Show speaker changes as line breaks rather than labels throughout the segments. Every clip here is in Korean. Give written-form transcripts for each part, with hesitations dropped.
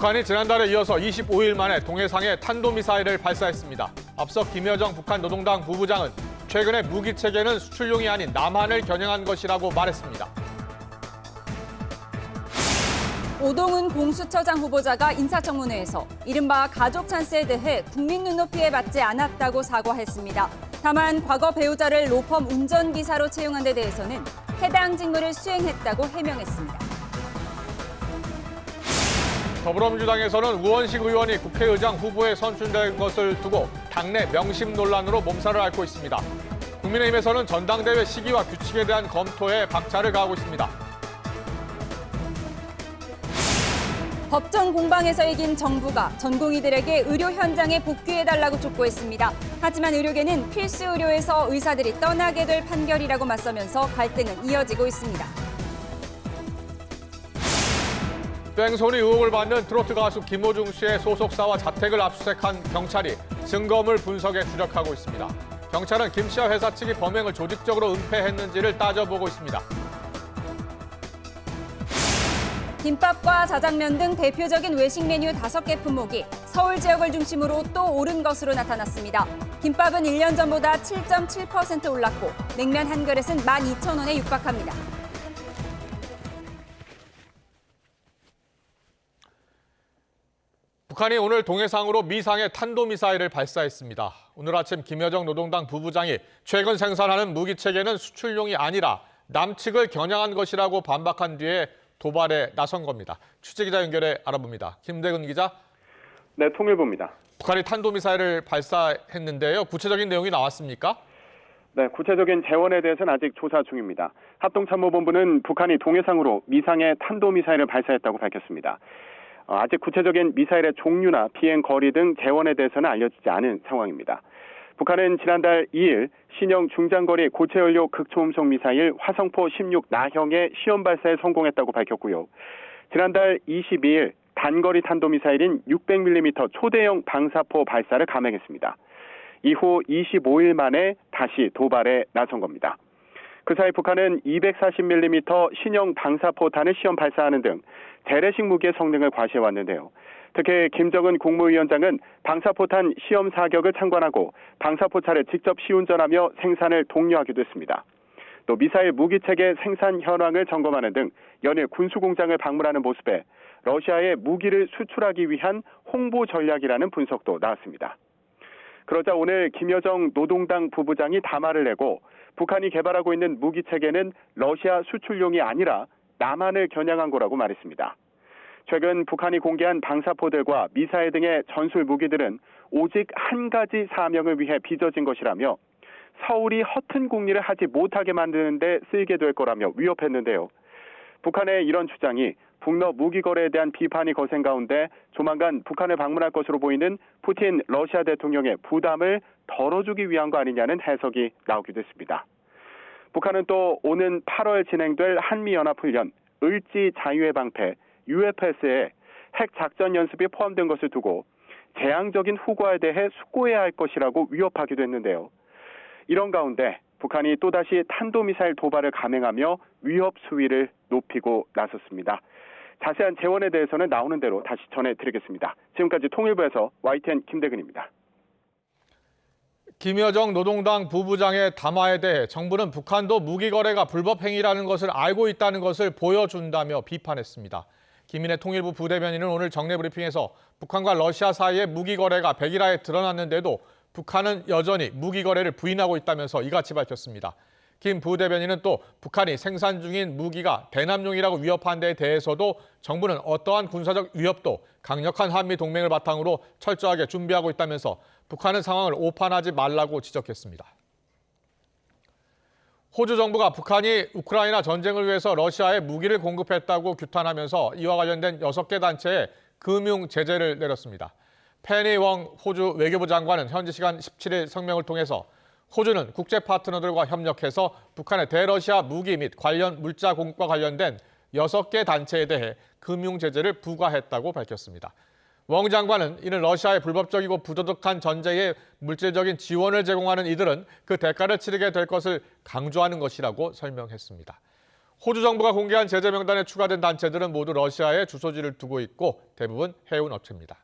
북한이 지난달에 이어서 25일 만에 동해상에 탄도미사일을 발사했습니다. 앞서 김여정 북한 노동당 부부장은 최근에 무기 체계는 수출용이 아닌 남한을 겨냥한 것이라고 말했습니다.
오동훈 공수처장 후보자가 인사청문회에서 이른바 가족 찬스에 대해 국민 눈높이에 맞지 않았다고 사과했습니다. 다만 과거 배우자를 로펌 운전기사로 채용한 데 대해서는 해당 직무를 수행했다고 해명했습니다.
더불어민주당에서는 우원식 의원이 국회의장 후보에 선출된 것을 두고 당내 명심 논란으로 몸살을 앓고 있습니다. 국민의힘에서는 전당대회 시기와 규칙에 대한 검토에 박차를 가하고 있습니다.
법정 공방에서 이긴 정부가 전공의들에게 의료 현장에 복귀해달라고 촉구했습니다. 하지만 의료계는 필수 의료에서 의사들이 떠나게 될 판결이라고 맞서면서 갈등은 이어지고 있습니다.
뺑소니 의혹을 받는 트로트 가수 김호중 씨의 소속사와 자택을 압수수색한 경찰이 증거물 분석에 주력하고 있습니다. 경찰은 김 씨와 회사 측이 범행을 조직적으로 은폐했는지를 따져보고 있습니다.
김밥과 자장면 등 대표적인 외식 메뉴 5개 품목이 서울 지역을 중심으로 또 오른 것으로 나타났습니다. 김밥은 1년 전보다 7.7% 올랐고 냉면 한 그릇은 12,000원에 육박합니다.
북한이 오늘 동해상으로 미상의 탄도미사일을 발사했습니다. 오늘 아침 김여정 노동당 부부장이 최근 생산하는 무기체계는 수출용이 아니라 남측을 겨냥한 것이라고 반박한 뒤에 도발에 나선 겁니다. 취재기자 연결해 알아봅니다. 김대근 기자.
네, 통일부입니다.
북한이 탄도미사일을 발사했는데요. 구체적인 내용이 나왔습니까?
네, 구체적인 재원에 대해서는 아직 조사 중입니다. 합동참모본부는 북한이 동해상으로 미상의 탄도미사일을 발사했다고 밝혔습니다. 아직 구체적인 미사일의 종류나 비행 거리 등 재원에 대해서는 알려지지 않은 상황입니다. 북한은 지난달 2일 신형 중장거리 고체연료 극초음속 미사일 화성포 16 나형의 시험 발사에 성공했다고 밝혔고요. 지난달 22일 단거리 탄도미사일인 600mm 초대형 방사포 발사를 감행했습니다. 이후 25일 만에 다시 도발에 나선 겁니다. 그 사이 북한은 240mm 신형 방사포탄을 시험 발사하는 등 재래식 무기의 성능을 과시해왔는데요. 특히 김정은 국무위원장은 방사포탄 시험 사격을 참관하고 방사포차를 직접 시운전하며 생산을 독려하기도 했습니다. 또 미사일 무기체계 생산 현황을 점검하는 등 연일 군수공장을 방문하는 모습에 러시아에 무기를 수출하기 위한 홍보 전략이라는 분석도 나왔습니다. 그러자 오늘 김여정 노동당 부부장이 담화를 내고 북한이 개발하고 있는 무기체계는 러시아 수출용이 아니라 남한을 겨냥한 거라고 말했습니다. 최근 북한이 공개한 방사포들과 미사일 등의 전술 무기들은 오직 한 가지 사명을 위해 빚어진 것이라며 서울이 허튼 공리를 하지 못하게 만드는 데 쓰이게 될 거라며 위협했는데요. 북한의 이런 주장이 북러 무기 거래에 대한 비판이 거센 가운데 조만간 북한을 방문할 것으로 보이는 푸틴 러시아 대통령의 부담을 덜어주기 위한 거 아니냐는 해석이 나오기도 했습니다. 북한은 또 오는 8월 진행될 한미연합훈련, 을지 자유의 방패, UFS에 핵 작전 연습이 포함된 것을 두고 재앙적인 후과에 대해 숙고해야 할 것이라고 위협하기도 했는데요. 이런 가운데 북한이 또다시 탄도미사일 도발을 감행하며 위협 수위를 높이고 나섰습니다. 자세한 재원에 대해서는 나오는 대로 다시 전해드리겠습니다. 지금까지 통일부에서 YTN 김대근입니다.
김여정 노동당 부부장의 담화에 대해 정부는 북한도 무기 거래가 불법 행위라는 것을 알고 있다는 것을 보여준다며 비판했습니다. 김인혜 통일부 부대변인은 오늘 정례 브리핑에서 북한과 러시아 사이의 무기 거래가 백일하에 드러났는데도 북한은 여전히 무기 거래를 부인하고 있다면서 이같이 밝혔습니다. 김 부대변인은 또 북한이 생산 중인 무기가 대남용이라고 위협한 데에 대해서도 정부는 어떠한 군사적 위협도 강력한 한미 동맹을 바탕으로 철저하게 준비하고 있다면서 북한은 상황을 오판하지 말라고 지적했습니다. 호주 정부가 북한이 우크라이나 전쟁을 위해서 러시아에 무기를 공급했다고 규탄하면서 이와 관련된 6개 단체에 금융 제재를 내렸습니다. 페니 웡 호주 외교부 장관은 현지 시간 17일 성명을 통해서 호주는 국제 파트너들과 협력해서 북한의 대러시아 무기 및 관련 물자 공급과 관련된 6개 단체에 대해 금융 제재를 부과했다고 밝혔습니다. 웡 장관은 이는 러시아의 불법적이고 부도덕한 전쟁에 물질적인 지원을 제공하는 이들은 그 대가를 치르게 될 것을 강조하는 것이라고 설명했습니다. 호주 정부가 공개한 제재 명단에 추가된 단체들은 모두 러시아에 주소지를 두고 있고 대부분 해운 업체입니다.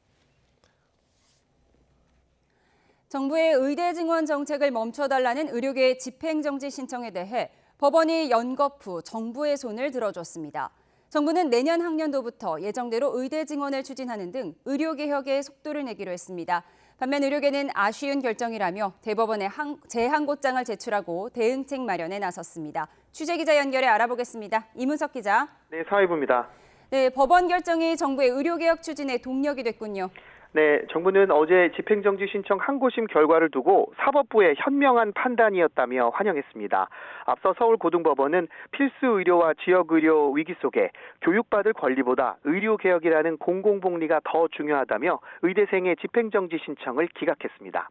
정부의 의대 증원 정책을 멈춰달라는 의료계의 집행정지 신청에 대해 법원이 연겁 후 정부의 손을 들어줬습니다. 정부는 내년 학년도부터 예정대로 의대 증원을 추진하는 등 의료개혁에 속도를 내기로 했습니다. 반면 의료계는 아쉬운 결정이라며 대법원에 재항고장을 제출하고 대응책 마련에 나섰습니다. 취재기자 연결해 알아보겠습니다. 이문석 기자.
네, 사회부입니다.
네, 법원 결정이 정부의 의료개혁 추진에 동력이 됐군요.
네, 정부는 어제 집행정지 신청 항고심 결과를 두고 사법부의 현명한 판단이었다며 환영했습니다. 앞서 서울고등법원은 필수 의료와 지역의료 위기 속에 교육받을 권리보다 의료개혁이라는 공공복리가 더 중요하다며 의대생의 집행정지 신청을 기각했습니다.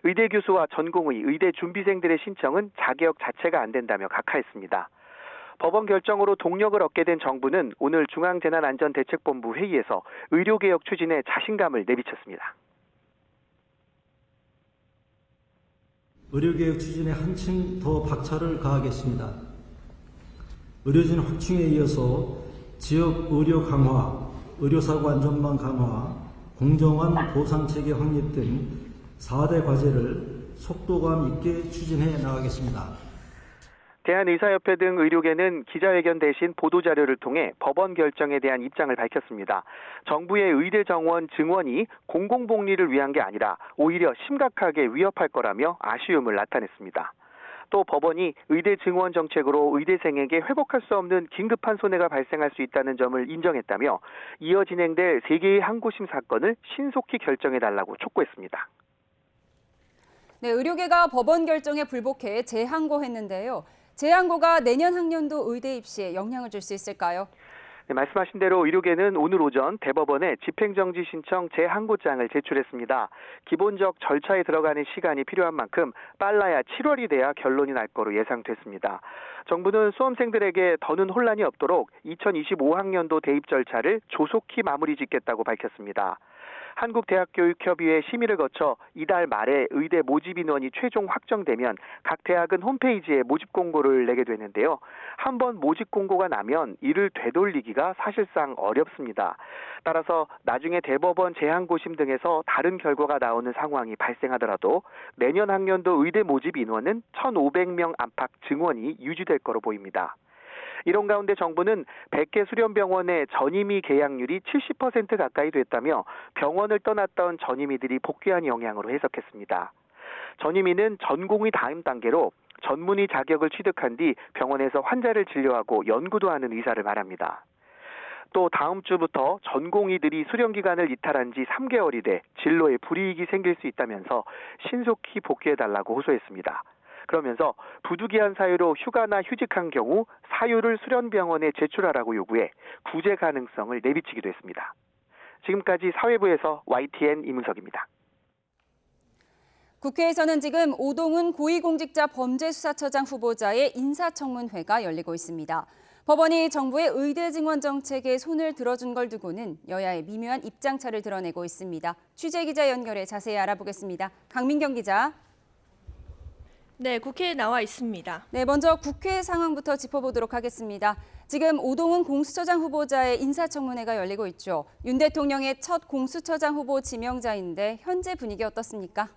의대 교수와 전공의, 의대 준비생들의 신청은 자격 자체가 안 된다며 각하했습니다. 법원 결정으로 동력을 얻게 된 정부는 오늘 중앙재난안전대책본부 회의에서 의료개혁 추진에 자신감을 내비쳤습니다.
의료개혁 추진에 한층 더 박차를 가하겠습니다. 의료진 확충에 이어서 지역 의료 강화, 의료사고 안전망 강화, 공정한 보상체계 확립 등 4대 과제를 속도감 있게 추진해 나가겠습니다.
대한의사협회 등 의료계는 기자회견 대신 보도자료를 통해 법원 결정에 대한 입장을 밝혔습니다. 정부의 의대 정원 증원이 공공복리를 위한 게 아니라 오히려 심각하게 위협할 거라며 아쉬움을 나타냈습니다. 또 법원이 의대 증원 정책으로 의대생에게 회복할 수 없는 긴급한 손해가 발생할 수 있다는 점을 인정했다며 이어 진행될 3개의 항고심 사건을 신속히 결정해달라고 촉구했습니다.
네, 의료계가 법원 결정에 불복해 재항고했는데요. 재항고가 내년 학년도 의대 입시에 영향을 줄 수 있을까요?
네, 말씀하신 대로 의료계는 오늘 오전 대법원에 집행정지 신청 재항고장을 제출했습니다. 기본적 절차에 들어가는 시간이 필요한 만큼 빨라야 7월이 돼야 결론이 날 거로 예상됐습니다. 정부는 수험생들에게 더는 혼란이 없도록 2025학년도 대입 절차를 조속히 마무리 짓겠다고 밝혔습니다. 한국대학교육협의회 심의를 거쳐 이달 말에 의대 모집 인원이 최종 확정되면 각 대학은 홈페이지에 모집 공고를 내게 되는데요. 한번 모집 공고가 나면 이를 되돌리기가 사실상 어렵습니다. 따라서 나중에 대법원 재항고심 등에서 다른 결과가 나오는 상황이 발생하더라도 내년 학년도 의대 모집 인원은 1,500명 안팎 증원이 유지될 거로 보입니다. 이런 가운데 정부는 100개 수련병원의 전임의 계약률이 70% 가까이 됐다며 병원을 떠났던 전임의들이 복귀한 영향으로 해석했습니다. 전임의는 전공의 다음 단계로 전문의 자격을 취득한 뒤 병원에서 환자를 진료하고 연구도 하는 의사를 말합니다. 또 다음 주부터 전공의들이 수련기간을 이탈한 지 3개월이 돼 진로에 불이익이 생길 수 있다면서 신속히 복귀해달라고 호소했습니다. 그러면서 부득이한 사유로 휴가나 휴직한 경우 사유를 수련병원에 제출하라고 요구해 구제 가능성을 내비치기도 했습니다. 지금까지 사회부에서 YTN 이문석입니다.
국회에서는 지금 오동훈 고위공직자 범죄수사처장 후보자의 인사청문회가 열리고 있습니다. 법원이 정부의 의대 증원 정책에 손을 들어준 걸 두고는 여야의 미묘한 입장차를 드러내고 있습니다. 취재기자 연결해 자세히 알아보겠습니다. 강민경 기자.
네, 국회에 나와 있습니다.
네, 먼저 국회 상황부터 짚어보도록 하겠습니다. 지금 오동훈 공수처장 후보자의 인사청문회가 열리고 있죠. 윤 대통령의 첫 공수처장 후보 지명자인데 현재 분위기 어떻습니까?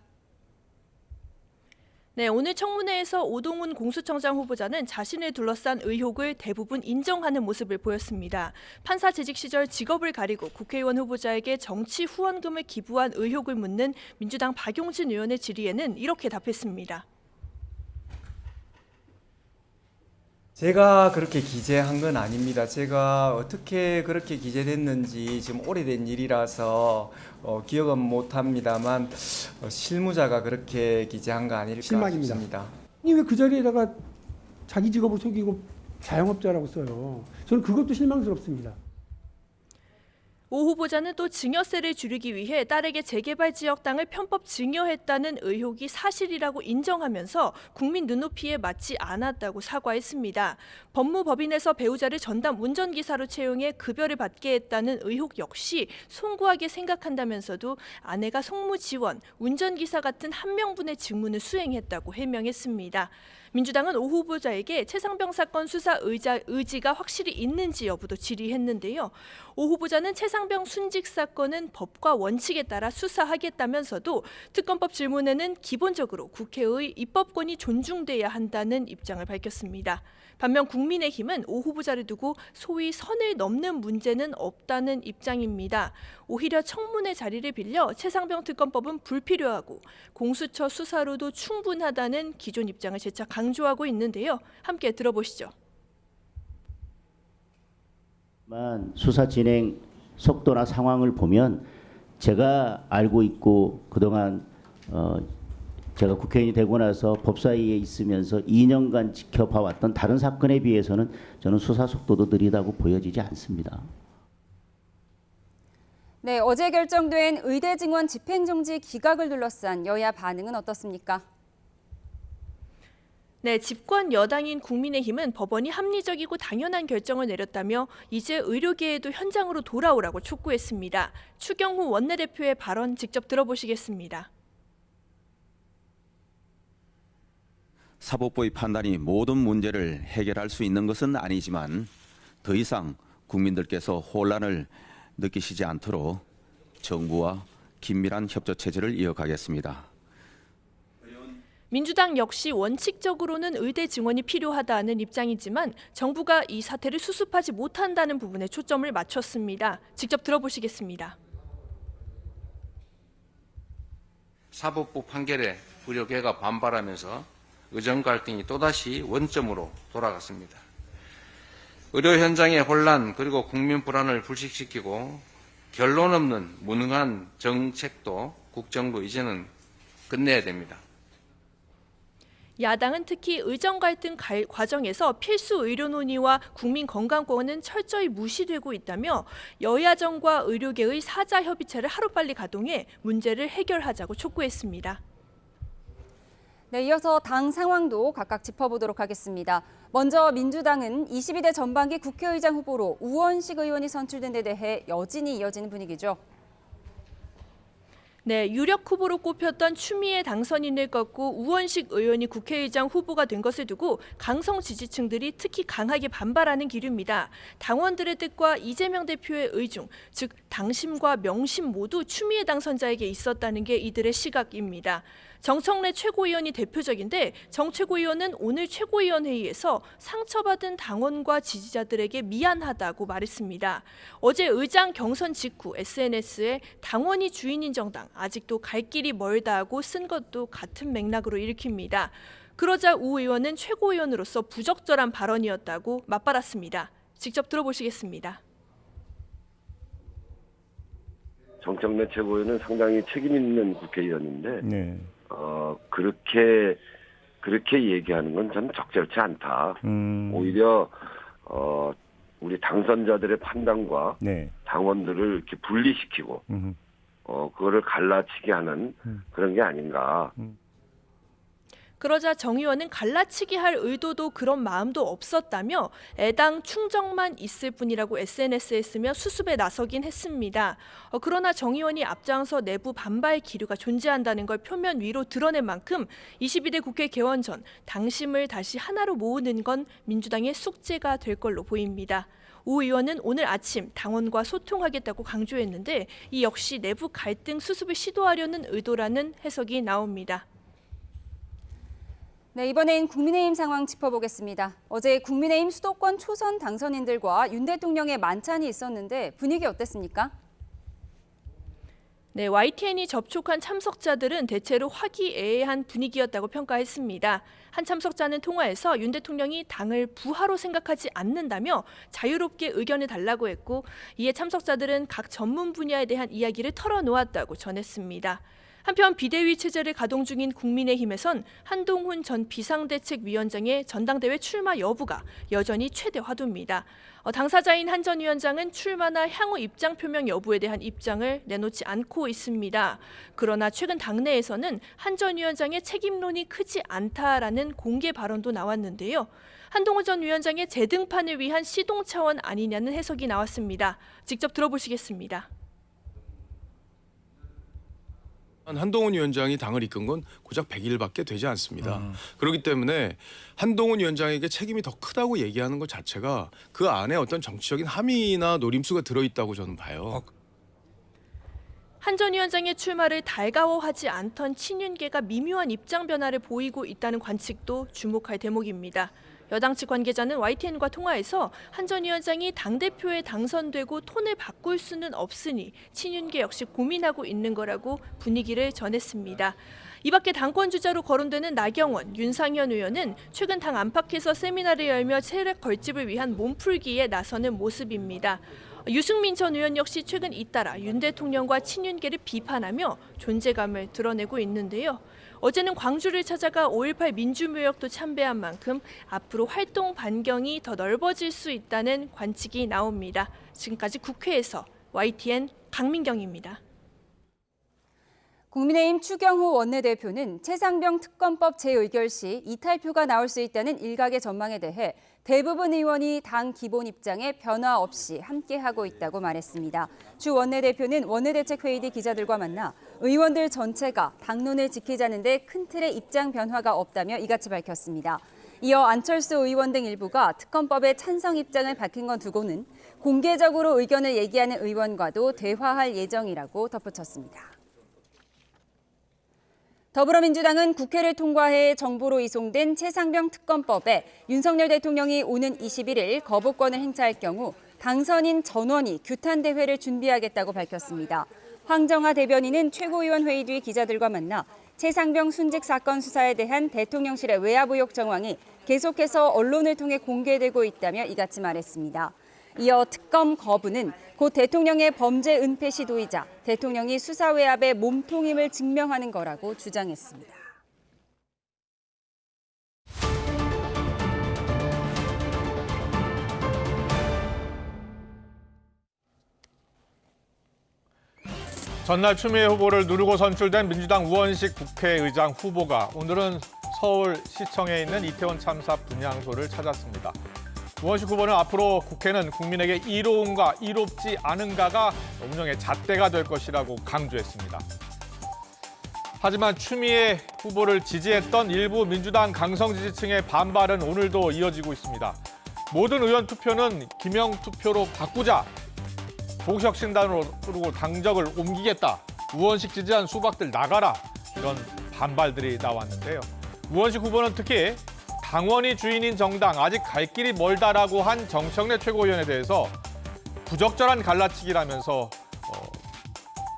네, 오늘 청문회에서 오동훈 공수처장 후보자는 자신을 둘러싼 의혹을 대부분 인정하는 모습을 보였습니다. 판사 재직 시절 직업을 가리고 국회의원 후보자에게 정치 후원금을 기부한 의혹을 묻는 민주당 박용진 의원의 질의에는 이렇게 답했습니다.
제가 그렇게 기재한 건 아닙니다. 제가 어떻게 그렇게 기재됐는지 지금 오래된 일이라서 기억은 못합니다만 실무자가 그렇게 기재한 거 아닐까
실망입니다.
싶습니다.
왜 그 자리에다가 자기 직업을 속이고 자영업자라고 써요. 저는 그것도 실망스럽습니다.
오 후보자는 또 증여세를 줄이기 위해 딸에게 재개발 지역 땅을 편법 증여했다는 의혹이 사실이라고 인정하면서 국민 눈높이에 맞지 않았다고 사과했습니다. 법무법인에서 배우자를 전담 운전기사로 채용해 급여를 받게 했다는 의혹 역시 송구하게 생각한다면서도 아내가 송무 지원, 운전기사 같은 한 명분의 직무는 수행했다고 해명했습니다. 민주당은 오 후보자에게 최상병 사건 수사 의지가 확실히 있는지 여부도 질의했는데요. 오 후보자는 최상병 순직 사건은 법과 원칙에 따라 수사하겠다면서도 특검법 질문에는 기본적으로 국회의 입법권이 존중돼야 한다는 입장을 밝혔습니다. 반면 국민의힘은 오 후보자를 두고 소위 선을 넘는 문제는 없다는 입장입니다. 오히려 청문회 자리를 빌려 최상병 특검법은 불필요하고 공수처 수사로도 충분하다는 기존 입장을 재차 강조하고 있는데요. 함께 들어보시죠.
수사 진행 속도나 상황을 보면 제가 알고 있고 그동안 제가 국회의원이 되고 나서 법사위에 있으면서 2년간 지켜봐왔던 다른 사건에 비해서는 저는 수사 속도도 느리다고 보여지지 않습니다.
네, 어제 결정된 의대 증원 집행정지 기각을 둘러싼 여야 반응은 어떻습니까?
네, 집권 여당인 국민의힘은 법원이 합리적이고 당연한 결정을 내렸다며 이제 의료계에도 현장으로 돌아오라고 촉구했습니다. 추경호 원내대표의 발언 직접 들어보시겠습니다.
사법부의 판단이 모든 문제를 해결할 수 있는 것은 아니지만 더 이상 국민들께서 혼란을 느끼시지 않도록 정부와 긴밀한 협조 체제를 이어가겠습니다.
민주당 역시 원칙적으로는 의대 증원이 필요하다는 입장이지만 정부가 이 사태를 수습하지 못한다는 부분에 초점을 맞췄습니다. 직접 들어보시겠습니다.
사법부 판결에 의료계가 반발하면서 의정 갈등이 또다시 원점으로 돌아갔습니다. 의료 현장의 혼란 그리고 국민 불안을 불식시키고 결론 없는 무능한 정책도 국정도 이제는 끝내야 됩니다.
야당은 특히 의정 갈등 과정에서 필수 의료 논의와 국민 건강권은 철저히 무시되고 있다며 여야정과 의료계의 사자 협의체를 하루빨리 가동해 문제를 해결하자고 촉구했습니다.
네, 이어서 당 상황도 각각 짚어보도록 하겠습니다. 먼저 민주당은 22대 전반기 국회의장 후보로 우원식 의원이 선출된 데 대해 여진이 이어지는 분위기죠.
네, 유력 후보로 꼽혔던 추미애 당선인을 꺾고 우원식 의원이 국회의장 후보가 된 것을 두고 강성 지지층들이 특히 강하게 반발하는 기류입니다. 당원들의 뜻과 이재명 대표의 의중, 즉 당심과 명심 모두 추미애 당선자에게 있었다는 게 이들의 시각입니다. 정청래 최고위원이 대표적인데 정 최고위원은 오늘 최고위원회의에서 상처받은 당원과 지지자들에게 미안하다고 말했습니다. 어제 의장 경선 직후 SNS에 당원이 주인인 정당 아직도 갈 길이 멀다고 쓴 것도 같은 맥락으로 일으킵니다. 그러자 우 의원은 최고위원으로서 부적절한 발언이었다고 맞받았습니다. 직접 들어보시겠습니다.
정청래 최고위원은 상당히 책임 있는 국회의원인데
네.
그렇게 얘기하는 건 저는 적절치 않다. 오히려 우리 당선자들의 판단과
네.
당원들을 이렇게 분리시키고 그거를 갈라치게 하는 그런 게 아닌가.
그러자 정 의원은 갈라치기 할 의도도 그런 마음도 없었다며 애당 충정만 있을 뿐이라고 SNS에 쓰며 수습에 나서긴 했습니다. 그러나 정 의원이 앞장서 내부 반발 기류가 존재한다는 걸 표면 위로 드러낸 만큼 22대 국회 개원 전 당심을 다시 하나로 모으는 건 민주당의 숙제가 될 걸로 보입니다. 우 의원은 오늘 아침 당원과 소통하겠다고 강조했는데 이 역시 내부 갈등 수습을 시도하려는 의도라는 해석이 나옵니다.
네, 이번엔 국민의힘 상황 짚어보겠습니다. 어제 국민의힘 수도권 초선 당선인들과 윤 대통령의 만찬이 있었는데 분위기 어땠습니까?
네, YTN이 접촉한 참석자들은 대체로 화기애애한 분위기였다고 평가했습니다. 한 참석자는 통화에서 윤 대통령이 당을 부하로 생각하지 않는다며 자유롭게 의견을 달라고 했고 이에 참석자들은 각 전문 분야에 대한 이야기를 털어놓았다고 전했습니다. 한편 비대위 체제를 가동 중인 국민의힘에선 한동훈 전 비상대책위원장의 전당대회 출마 여부가 여전히 최대 화두입니다. 당사자인 한 전 위원장은 출마나 향후 입장 표명 여부에 대한 입장을 내놓지 않고 있습니다. 그러나 최근 당내에서는 한 전 위원장의 책임론이 크지 않다라는 공개 발언도 나왔는데요. 한동훈 전 위원장의 재등판을 위한 시동 차원 아니냐는 해석이 나왔습니다. 직접 들어보시겠습니다.
한동훈 위원장이 당을 이끈 건 고작 100일밖에 되지 않습니다. 그렇기 때문에 한동훈 위원장에게 책임이 더 크다고 얘기하는 것 자체가 그 안에 어떤 정치적인 함의나 노림수가 들어있다고 저는 봐요.
한 전 위원장의 출마를 달가워하지 않던 친윤계가 미묘한 입장 변화를 보이고 있다는 관측도 주목할 대목입니다. 여당 측 관계자는 YTN과 통화에서 한 전 위원장이 당대표에 당선되고 톤을 바꿀 수는 없으니 친윤계 역시 고민하고 있는 거라고 분위기를 전했습니다. 이 밖에 당권 주자로 거론되는 나경원, 윤상현 의원은 최근 당 안팎에서 세미나를 열며 세력 결집을 위한 몸풀기에 나서는 모습입니다. 유승민 전 의원 역시 최근 잇따라 윤 대통령과 친윤계를 비판하며 존재감을 드러내고 있는데요. 어제는 광주를 찾아가 5.18 민주무역도 참배한 만큼 앞으로 활동 반경이 더 넓어질 수 있다는 관측이 나옵니다. 지금까지 국회에서 YTN 강민경입니다.
국민의힘 추경호 원내대표는 최상병 특검법 재의결 시 이탈표가 나올 수 있다는 일각의 전망에 대해 대부분 의원이 당 기본 입장에 변화 없이 함께하고 있다고 말했습니다. 추 원내대표는 원내대책회의 뒤 기자들과 만나 의원들 전체가 당론을 지키자는 데 큰 틀의 입장 변화가 없다며 이같이 밝혔습니다. 이어 안철수 의원 등 일부가 특검법에 찬성 입장을 밝힌 건 두고는 공개적으로 의견을 얘기하는 의원과도 대화할 예정이라고 덧붙였습니다. 더불어민주당은 국회를 통과해 정부로 이송된 최상병 특검법에 윤석열 대통령이 오는 21일 거부권을 행사할 경우 당선인 전원이 규탄 대회를 준비하겠다고 밝혔습니다. 황정화 대변인은 최고위원회의 뒤 기자들과 만나 최상병 순직 사건 수사에 대한 대통령실의 외압 의혹 정황이 계속해서 언론을 통해 공개되고 있다며 이같이 말했습니다. 이어 특검 거부는 곧 대통령의 범죄 은폐 시도이자 대통령이 수사 외압의 몸통임을 증명하는 거라고 주장했습니다.
전날 추미애 후보를 누르고 선출된 민주당 우원식 국회의장 후보가 오늘은 서울시청에 있는 이태원 참사 분향소를 찾았습니다. 우원식 후보는 앞으로 국회는 국민에게 이로운가 이롭지 않은가가 운영의 잣대가 될 것이라고 강조했습니다. 하지만 추미애 후보를 지지했던 일부 민주당 강성 지지층의 반발은 오늘도 이어지고 있습니다. 모든 의원 투표는 기명 투표로 바꾸자. 보국혁신단으로 당적을 옮기겠다. 우원식 지지한 수박들 나가라. 이런 반발들이 나왔는데요. 우원식 후보는 특히 당원이 주인인 정당 아직 갈 길이 멀다라고 한 정청래 최고위원에 대해서 부적절한 갈라치기라면서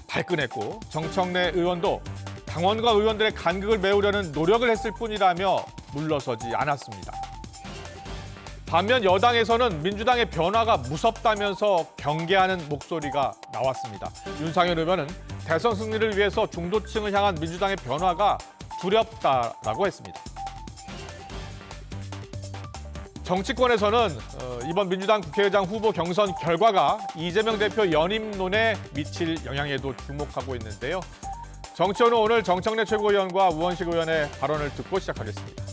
발끈했고 정청래 의원도 당원과 의원들의 간극을 메우려는 노력을 했을 뿐이라며 물러서지 않았습니다. 반면 여당에서는 민주당의 변화가 무섭다면서 경계하는 목소리가 나왔습니다. 윤상현 의원은 대선 승리를 위해서 중도층을 향한 민주당의 변화가 두렵다라고 했습니다. 정치권에서는 이번 민주당 국회의장 후보 경선 결과가 이재명 대표 연임론에 미칠 영향에도 주목하고 있는데요. 정치원은 오늘 정청래 최고위원과 우원식 의원의 발언을 듣고 시작하겠습니다.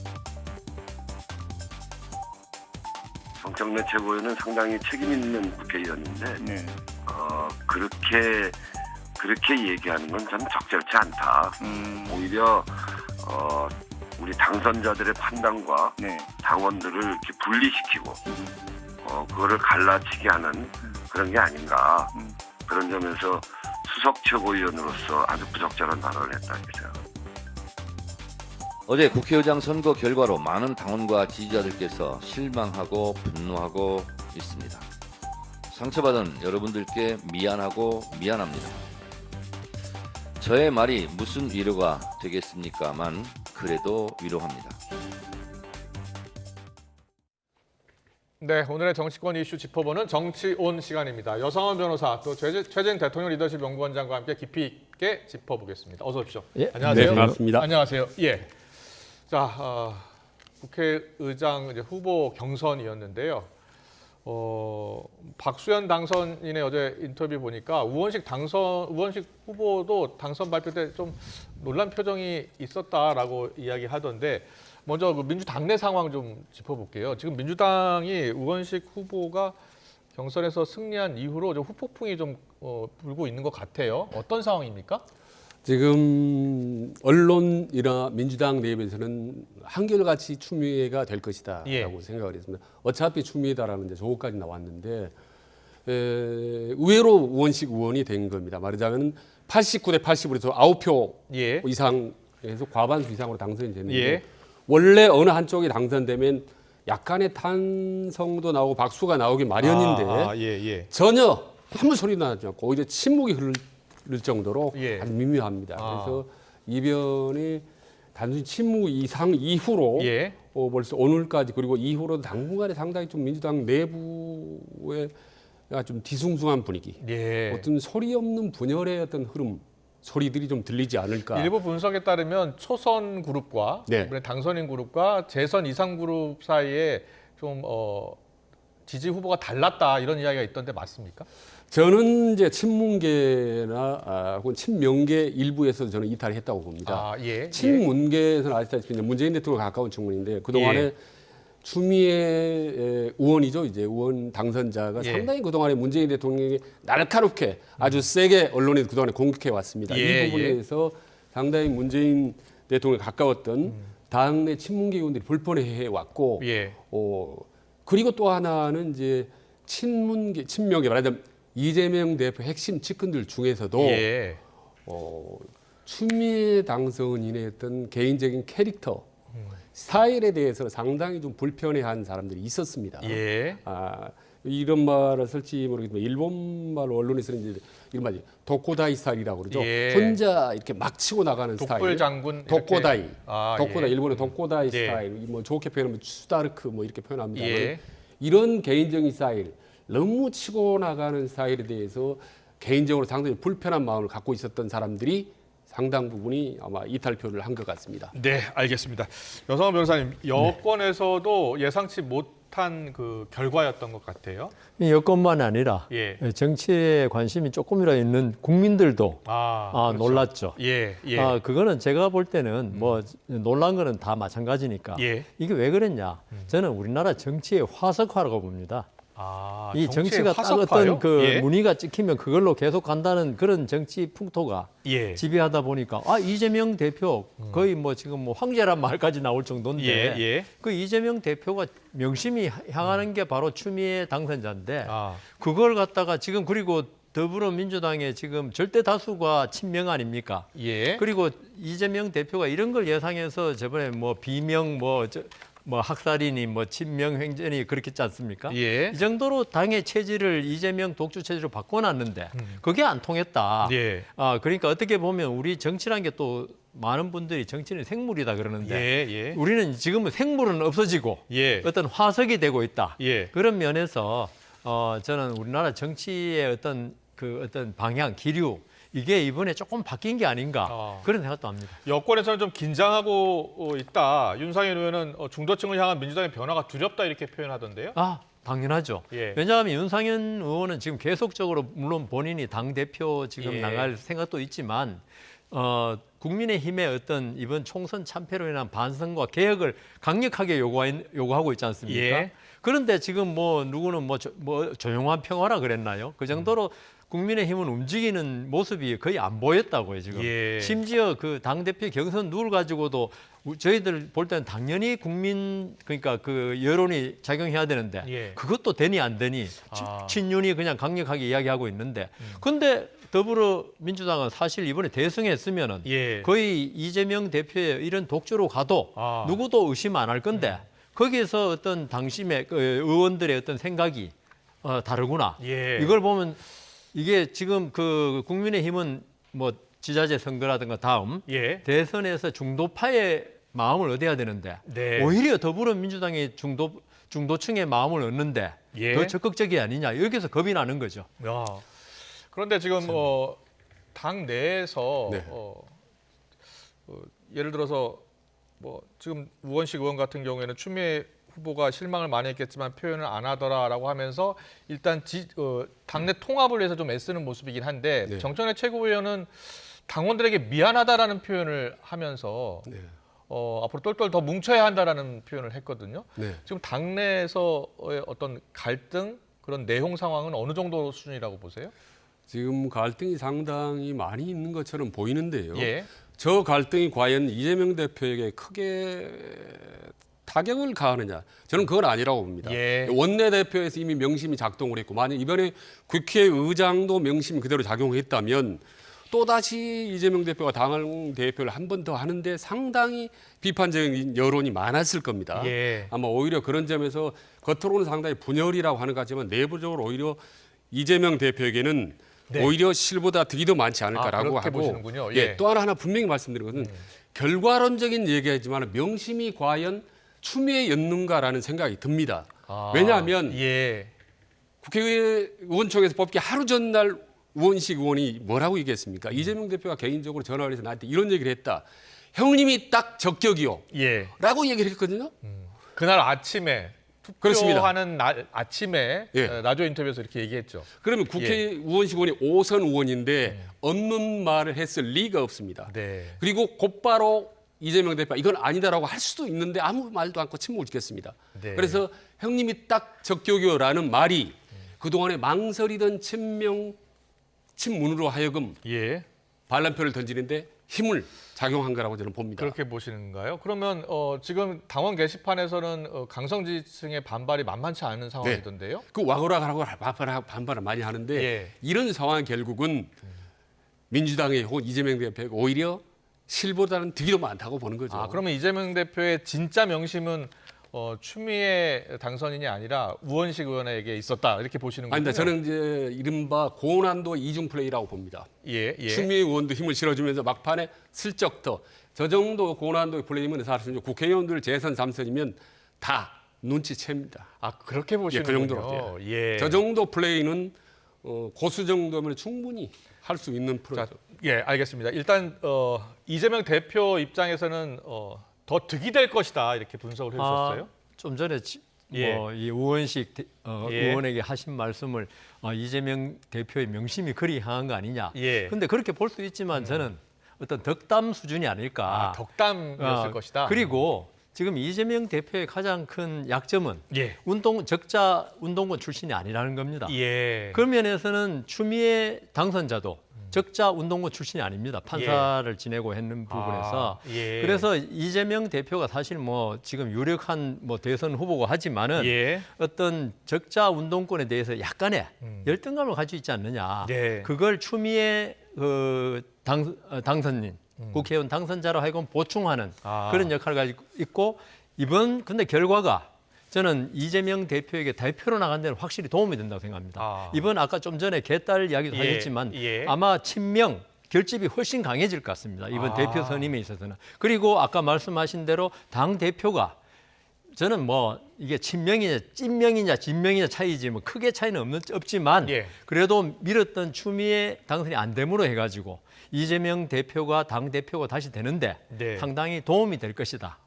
정청래 최고위원은 상당히 책임 있는 국회의원인데 그렇게 얘기하는 건 저는 적절치 않다. 오히려 우리 당선자들의 판단과 당원들을 이렇게 분리시키고 그거를 갈라치게 하는 그런 게 아닌가. 그런 점에서 수석 최고위원으로서 아주 부적절한 발언을 했다 이렇게 생각합니다.
어제 국회의장 선거 결과로 많은 당원과 지지자들께서 실망하고 분노하고 있습니다. 상처받은 여러분들께 미안하고 미안합니다. 저의 말이 무슨 위로가 되겠습니까만 그래도 위로합니다.
네, 오늘의 정치권 이슈 짚어보는 정치온 시간입니다. 여성원 변호사 또 최재형 대통령 리더십 연구원장과 함께 깊이 있게 짚어보겠습니다. 어서 오십시오.
예,
안녕하세요.
네, 반갑습니다.
안녕하세요. 예. 자, 국회의장 이제 후보 경선이었는데요. 박수현 당선인의 어제 인터뷰 보니까 우원식 후보도 당선 발표 때 좀 놀란 표정이 있었다라고 이야기하던데 먼저 그 민주당 내 상황 좀 짚어볼게요. 지금 민주당이 우원식 후보가 경선에서 승리한 이후로 좀 후폭풍이 좀 불고 있는 것 같아요. 어떤 상황입니까?
지금 언론이나 민주당 내부에서는 한결같이 추미애가 될 것이다라고
예.
생각을 했습니다. 어차피 추미애다라는 이제 조국까지 나왔는데 의외로 우원식 의원이 된 겁니다. 말하자면 89대 80으로 해서 9표
예.
이상에서 과반수 이상으로 당선이 됐는데
예.
원래 어느 한쪽이 당선되면 약간의 탄성도 나오고 박수가 나오기 마련인데
예.
전혀 아무 소리도 나지 않고 오히려 침묵이 흐를 정도로
예.
아주 미묘합니다. 그래서 이변이 단순히 침묵 이상 이후로
예.
벌써 오늘까지 그리고 이후로도 당분간에 상당히 좀 민주당 내부에 좀 뒤숭숭한 분위기,
예.
어떤 소리 없는 분열의 어떤 흐름, 소리들이 좀 들리지 않을까.
일부 분석에 따르면 초선 그룹과
네.
이번에 당선인 그룹과 재선 이상 그룹 사이에 좀 지지 후보가 달랐다 이런 이야기가 있던데 맞습니까?
저는 이제 친문계나 혹은 친명계 일부에서 저는 이탈을 했다고 봅니다.
예.
친문계에서는 아시다시피 이제 문재인 대통령 가까운 측면인데 그동안에
예.
추미애 의원이죠. 이제 의원 당선자가
예.
상당히 그동안에 문재인 대통령이 날카롭게 아주 세게 언론에 그동안에 공격해 왔습니다.
예,
이 부분에 대해서 상당히 문재인 대통령에 가까웠던 당내 친문계 의원들이 불편해 왔고
예.
그리고 또 하나는 이제 친문계, 친명계 말하자면 이재명 대표 핵심 측근들 중에서도
예.
추미애 당선인의 어떤 개인적인 캐릭터, 스타일에 대해서 상당히 좀 불편해한 사람들이 있었습니다.
예.
이런 말을 쓸지 모르겠지만 일본말 언론에서는 이제 이런 말이 도코다이 스타일이라고 그러죠.
예.
혼자 이렇게 막 치고 나가는 스타일.
독불 장군
도코다이.
예.
일본의 도코다이
예.
스타일. 뭐 좋게 표현하면 수다르크 뭐 이렇게 표현합니다.
예.
이런 개인적인 스타일, 너무 치고 나가는 스타일에 대해서 개인적으로 상당히 불편한 마음을 갖고 있었던 사람들이 상당 부분이 아마 이탈표를 한 것 같습니다.
네, 알겠습니다. 여성원 변호사님, 여권에서도 예상치 못한 그 결과였던 것 같아요.
여권만 아니라
예.
정치에 관심이 조금이라도 있는 국민들도
그렇죠.
놀랐죠.
예.
그거는 제가 볼 때는 뭐 놀란 거는 다 마찬가지니까
예.
이게 왜 그랬냐? 저는 우리나라 정치의 화석화라고 봅니다. 이 정치가 딱 어떤 그 무늬가 찍히면 그걸로 계속 간다는 그런 정치 풍토가 지배하다 보니까 이재명 대표 거의 뭐 지금 뭐 황제란 말까지 나올 정도인데 그 이재명 대표가 명심이 향하는 게 바로 추미애 당선자인데 그걸 갖다가 지금 그리고 더불어민주당의 지금 절대 다수가 친명 아닙니까? 그리고 이재명 대표가 이런 걸 예상해서 저번에 뭐 비명 뭐 학살이니 뭐 친명 횡전이 그렇게 있지 않습니까? 이 정도로 당의 체질을 이재명 독주 체질로 바꿔놨는데 그게 안 통했다. 그러니까 어떻게 보면 우리 정치란 게 또 많은 분들이 정치는 생물이다 그러는데 우리는 지금은 생물은 없어지고 어떤 화석이 되고 있다. 그런 면에서 저는 우리나라 정치의 어떤 방향, 기류 이게 이번에 조금 바뀐 게 아닌가 그런 생각도 합니다.
여권에서는 좀 긴장하고 있다. 윤상현 의원은 중도층을 향한 민주당의 변화가 두렵다 이렇게 표현하던데요.
당연하죠. 왜냐하면 윤상현 의원은 지금 계속적으로 물론 본인이 당대표 지금 나갈 생각도 있지만 국민의힘의 어떤 이번 총선 참패로 인한 반성과 개혁을 강력하게 요구하고 있지 않습니까? 그런데 지금 뭐 누구는 뭐 조용한 평화라 그랬나요? 그 정도로 국민의힘은 움직이는 모습이 거의 안 보였다고요, 지금. 심지어 그 당대표 경선 룰 가지고도 저희들 볼 때는 당연히 그러니까 그 여론이 작용해야 되는데 그것도 되니 안 되니 친윤이 그냥 강력하게 이야기하고 있는데 근데 더불어민주당은 사실 이번에 대승했으면은 거의 이재명 대표의 이런 독주로 가도 누구도 의심 안 할 건데 거기에서 어떤 당심의 의원들의 어떤 생각이 다르구나. 이걸 보면 이게 지금 그 국민의힘은 뭐 지자체 선거라든가 다음 대선에서 중도파의 마음을 얻어야 되는데 오히려 더불어민주당이 중도층의 마음을 얻는데 더 적극적이 아니냐 여기서 겁이 나는 거죠.
그런데 지금 당 내에서 예를 들어서 지금 우원식 의원 같은 경우에는 추미애 후보가 실망을 많이 했겠지만 표현을 안 하더라라고 하면서 일단 당내 통합을 위해서 좀 애쓰는 모습이긴 한데 정청래 최고위원은 당원들에게 미안하다라는 표현을 하면서 앞으로 똘똘 더 뭉쳐야 한다라는 표현을 했거든요. 지금 당내에서의 어떤 갈등 그런 내용 상황은 어느 정도 수준이라고 보세요?
지금 갈등이 상당히 많이 있는 것처럼 보이는데요.
예.
저 갈등이 과연 이재명 대표에게 크게 타격을 가하느냐? 저는 그건 아니라고 봅니다.
예.
원내대표에서 이미 명심이 작동을 했고 만약 이번에 국회의장도 명심이 그대로 작용했다면 또다시 이재명 대표가 당 대표를 한 번 더 하는데 상당히 비판적인 여론이 많았을 겁니다.
예.
아마 오히려 그런 점에서 겉으로는 상당히 분열이라고 하는 것 같지만 내부적으로 오히려 이재명 대표에게는
네.
오히려 실보다 득이 더 많지 않을까라고
그렇게
하고
보시는군요.
예, 또 하나 분명히 말씀드린 것은 결과론적인 얘기하지만 명심이 과연 추미애였는가라는 생각이 듭니다. 왜냐하면
예.
국회의원총회에서 뽑기 하루 전날 우원식 의원이 뭐라고 얘기했습니까? 이재명 대표가 개인적으로 전화를 해서 나한테 이런 얘기를 했다. 형님이 딱 적격이요.
예.
라고 얘기를 했거든요.
그날 아침에
그렇습니다.
투표하는 날 아침에
예.
라디오 인터뷰에서 이렇게 얘기했죠.
그러면 국회 우원식 의원이 5선 의원인데 없는 말을 했을 리가 없습니다.
네.
그리고 곧바로 이재명 대표가 이건 아니다라고 할 수도 있는데 아무 말도 않고 침묵을 지켰습니다.
네.
그래서 형님이 딱 적격이요라는 말이 그동안에 망설이던 친문으로 하여금
예.
반란표를 던지는데 힘을 작용한 거라고 저는 봅니다.
그렇게 보시는가요? 그러면 지금 당원 게시판에서는 강성지층의 반발이 만만치 않은 상황이던데요.
그 와고라가라고 반발을 많이 하는데
예.
이런 상황 결국은 민주당의 혹은 이재명 대표가 오히려 실보다는 득이 더 많다고 보는 거죠.
그러면 이재명 대표의 진짜 명심은 추미애 당선인이 아니라 우원식 의원에게 있었다 이렇게 보시는 거죠?
아닙니다. 저는 이제 이른바 고난도 이중 플레이라고 봅니다.
예.
추미애 의원도 힘을 실어주면서 막판에 슬쩍 더 저 정도 고난도의 플레이면 사실 국회의원들 재선 3선이면 다 눈치챕니다.
그렇게 보시는군요.
그 정도로 돼요.
예.
저 정도 플레이는 고수 정도면 충분히 할 수 있는 프로죠.
예, 알겠습니다. 일단 이재명 대표 입장에서는 더 득이 될 것이다 이렇게 분석을 해주셨어요.
좀 전에
예.
이 우원식
예.
의원에게 하신 말씀을 이재명 대표의 명심이 그리 향한 거 아니냐.
예.
근데 그렇게 볼 수 있지만 저는 어떤 덕담 수준이 아닐까.
덕담이었을 것이다.
그리고 지금 이재명 대표의 가장 큰 약점은
예.
적자 운동권 출신이 아니라는 겁니다.
예.
그런 면에서는 추미애 당선자도 적자 운동권 출신이 아닙니다. 판사를 지내고 했는 부분에서.
예.
그래서 이재명 대표가 사실 뭐 지금 유력한 뭐 대선 후보고 하지만은
예.
어떤 적자 운동권에 대해서 약간의 열등감을 가지고 있지 않느냐.
네.
그걸 추미애 당선인 국회의원 당선자로 하여금 보충하는 그런 역할을 가지고 있고 근데 결과가 저는 이재명 대표에게 대표로 나간 데는 확실히 도움이 된다고 생각합니다. 이번 아까 좀 전에 개딸 이야기도 하셨지만 아마 친명 결집이 훨씬 강해질 것 같습니다. 이번 대표 선임에 있어서는. 그리고 아까 말씀하신 대로 당 대표가 저는 뭐 이게 친명이냐 찐명이냐 진명이냐 차이지 뭐 크게 차이는 없지만 그래도 밀었던 추미애 당선이 안 됨으로 해가지고 이재명 대표가 당 대표가 다시 되는데 상당히 도움이 될 것이다.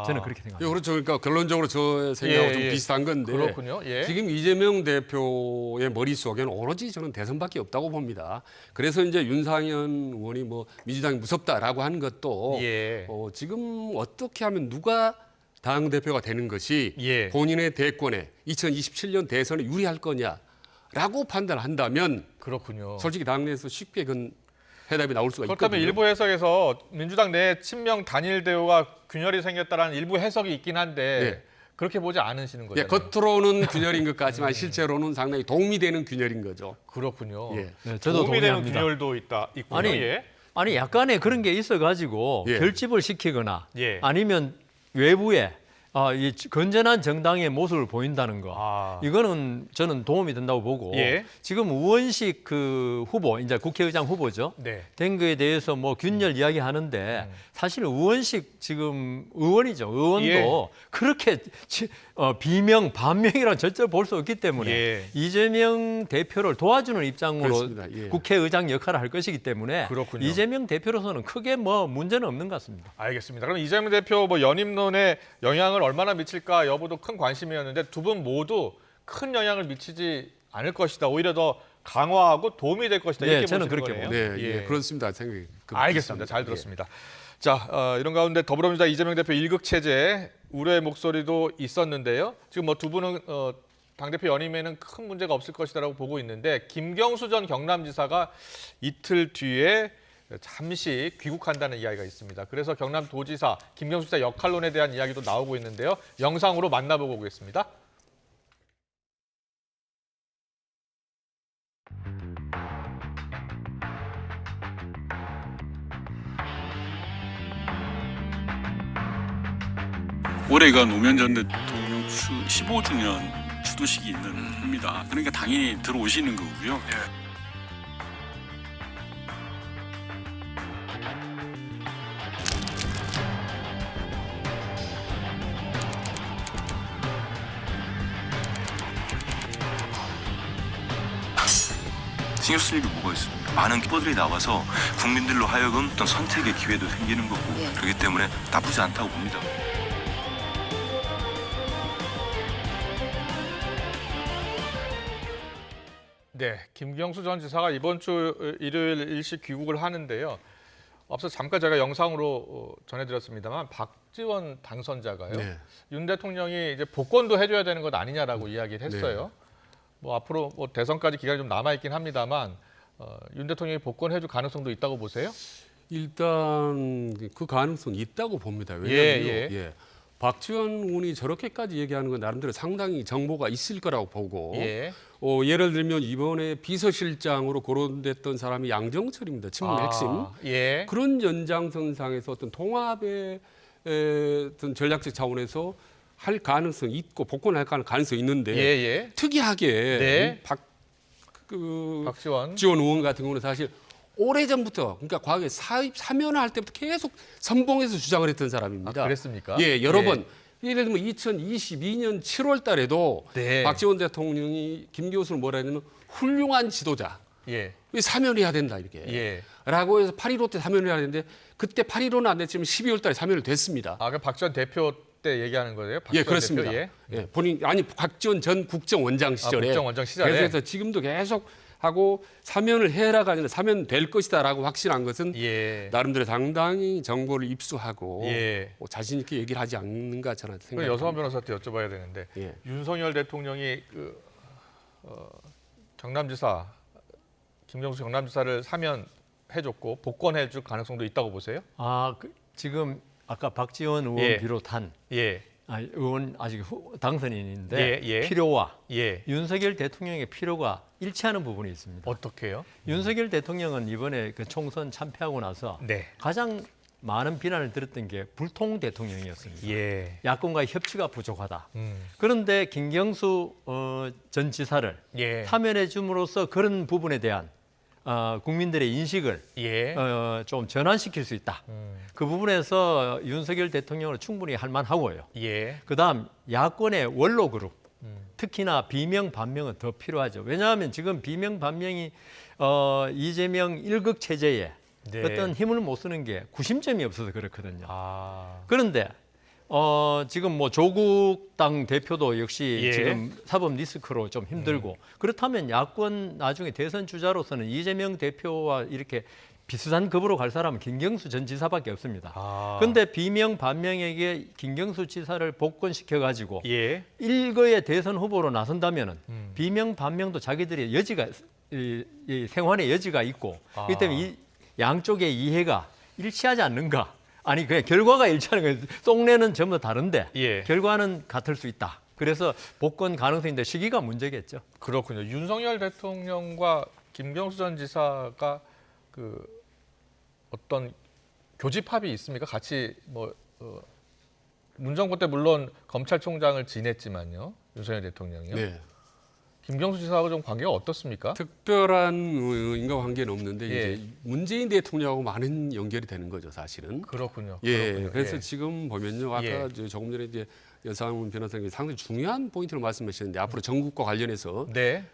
저는 그렇게 생각합니다.
그렇죠. 그러니까 결론적으로 저 생각하고 좀 비슷한 건데
그렇군요.
지금 이재명 대표의 머릿속에는 오로지 저는 대선밖에 없다고 봅니다. 그래서 이제 윤상현 의원이 뭐 민주당이 무섭다라고 하는 것도 지금 어떻게 하면 누가 당 대표가 되는 것이 본인의 대권에 2027년 대선에 유리할 거냐라고 판단한다면
그렇군요.
솔직히 당내에서 쉽게 그건 해답이 나올 수가 있거든요.
그렇다면 일부 해석에서 민주당 내 친명 단일 대우가 균열이 생겼다라는 일부 해석이 있긴 한데 그렇게 보지 않으시는 거죠?
겉으로는 균열인 것 같지만 실제로는 상당히 도움이 되는 균열인 거죠.
그렇군요.
저도
도움이 되는
동의합니다.
균열도 있군요.
아니 약간의 그런 게 있어가지고 결집을 시키거나 아니면 외부에 이 건전한 정당의 모습을 보인다는 거 이거는 저는 도움이 된다고 보고 지금 우원식 후보 이제 국회의장 후보죠 된 거에 대해서 뭐 균열 이야기하는데 사실 우원식 지금 의원도 그렇게 비명 반명이라는 절대 볼 수 없기 때문에 이재명 대표를 도와주는 입장으로 국회의장 역할을 할 것이기 때문에 이재명 대표로서는 크게 뭐 문제는 없는 것 같습니다.
알겠습니다. 그럼 이재명 대표 뭐 연임론에 영향을 얼마나 미칠까 여부도 큰 관심이었는데 두 분 모두 큰 영향을 미치지 않을 것이다. 오히려 더 강화하고 도움이 될 것이다. 이렇게
저는
보시는
그렇게
거네요.
네, 그렇습니다. 생각이
알겠습니다. 잘 들었습니다. 자, 이런 가운데 더불어민주당 이재명 대표 일극 체제 우려의 목소리도 있었는데요. 지금 뭐 두 분은 당대표 연임에는 큰 문제가 없을 것이라고 보고 있는데 김경수 전 경남지사가 이틀 뒤에 잠시 귀국한다는 이야기가 있습니다. 그래서 경남도지사 김경수 지사 역할론에 대한 이야기도 나오고 있는데요. 영상으로 만나보고 오겠습니다.
올해가 노무현 전 대통령 15주년 추도식이 있는 해입니다. 그러니까 당연히 들어오시는 거고요.
신경 쓸 일이 뭐가 있습니까? 많은 후보들이 나와서 국민들로 하여금 어떤 선택의 기회도 생기는 거고 그렇기 때문에 나쁘지 않다고 봅니다.
네, 김경수 전 지사가 이번 주 일요일 일시 귀국을 하는데요. 앞서 잠깐 제가 영상으로 전해드렸습니다만 박지원 당선자가요.
네.
윤 대통령이 이제 복권도 해줘야 되는 것 아니냐라고 이야기를 했어요. 뭐 앞으로 뭐 대선까지 기간이 좀 남아 있긴 합니다만 윤 대통령이 복권해줄 가능성도 있다고 보세요?
일단 그 가능성이 있다고 봅니다. 왜냐하면 박지원 의원이 저렇게까지 얘기하는 건 나름대로 상당히 정보가 있을 거라고 보고 예를 들면 이번에 비서실장으로 거론됐던 사람이 양정철입니다. 친문 핵심. 그런 연장선상에서 어떤 통합의 어떤 전략적 차원에서 할 가능성이 있고 복권할 가능성이 있는데 특이하게 박지원 의원 같은 경우는 사실 오래전부터 그러니까 과거에 사면을 할 때부터 계속 선봉에서 주장을 했던 사람입니다.
그랬습니까?
여러 번. 예를 들면 2022년 7월 달에도 박지원 대통령이 김 교수를 뭐라 했냐면 훌륭한 지도자. 사면해야 된다 이렇게. 라고 해서 8.15 때 사면을 해야 되는데 그때 8.15는 안 됐지만 12월 달에 사면을 됐습니다.
그 박지원 대표 때 얘기하는 거예요?
그렇습니다. 본인 박지원 전 국정원장 시절에.
국정원장 시절에.
그래서 지금도 계속 하고 사면을 해라가 아니라 사면될 것이다라고 확신한 것은 나름대로 상당히 정보를 입수하고 자신 있게 얘기를 하지 않는가 저는 생각합니다.
여성환 변호사한테 여쭤봐야 되는데 윤석열 대통령이 경남지사 김경수 경남지사를 사면해줬고 복권해줄 가능성도 있다고 보세요?
지금 아까 박지원 의원 비롯한 의원 아직 당선인인데 필요와 윤석열 대통령의 필요가 일치하는 부분이 있습니다.
어떻게요?
윤석열 대통령은 이번에 그 총선 참패하고 나서 가장 많은 비난을 들었던 게 불통 대통령이었습니다. 야권과의 협치가 부족하다. 그런데 김경수 전 지사를 사면해 줌으로써 그런 부분에 대한 국민들의 인식을 좀 전환시킬 수 있다. 그 부분에서 윤석열 대통령을 충분히 할 만하고요. 그다음 야권의 원로 그룹, 특히나 비명 반명은 더 필요하죠. 왜냐하면 지금 비명 반명이 이재명 1극 체제에 어떤 힘을 못 쓰는 게 구심점이 없어서 그렇거든요. 그런데 지금 뭐 조국 당 대표도 역시 지금 사법 리스크로 좀 힘들고 그렇다면 야권 나중에 대선 주자로서는 이재명 대표와 이렇게 비슷한 급으로 갈 사람은 김경수 전 지사밖에 없습니다. 그런데 비명 반명에게 김경수 지사를 복권시켜가지고 일거의 대선 후보로 나선다면은 비명 반명도 자기들의 여지가 이 생활의 여지가 있고 그렇기 때문에 이 양쪽의 이해가 일치하지 않는가? 아니 그냥 결과가 일치하는 거예요. 속내는 전부 다른데 결과는 같을 수 있다. 그래서 복권 가능성인데 시기가 문제겠죠.
그렇군요. 윤석열 대통령과 김경수 전 지사가 그 어떤 교집합이 있습니까? 같이 뭐 문정부 때 물론 검찰총장을 지냈지만요. 윤석열 대통령이요. 김경수 지사하고 좀 관계가 어떻습니까?
특별한 인과관계는 없는데 이제 문재인 대통령하고 많은 연결이 되는 거죠, 사실은.
그렇군요.
그래서 지금 보면요, 아까 조금 전에 이제 여상훈 변호사님이 상당히 중요한 포인트를 말씀하셨는데 앞으로 전국과 관련해서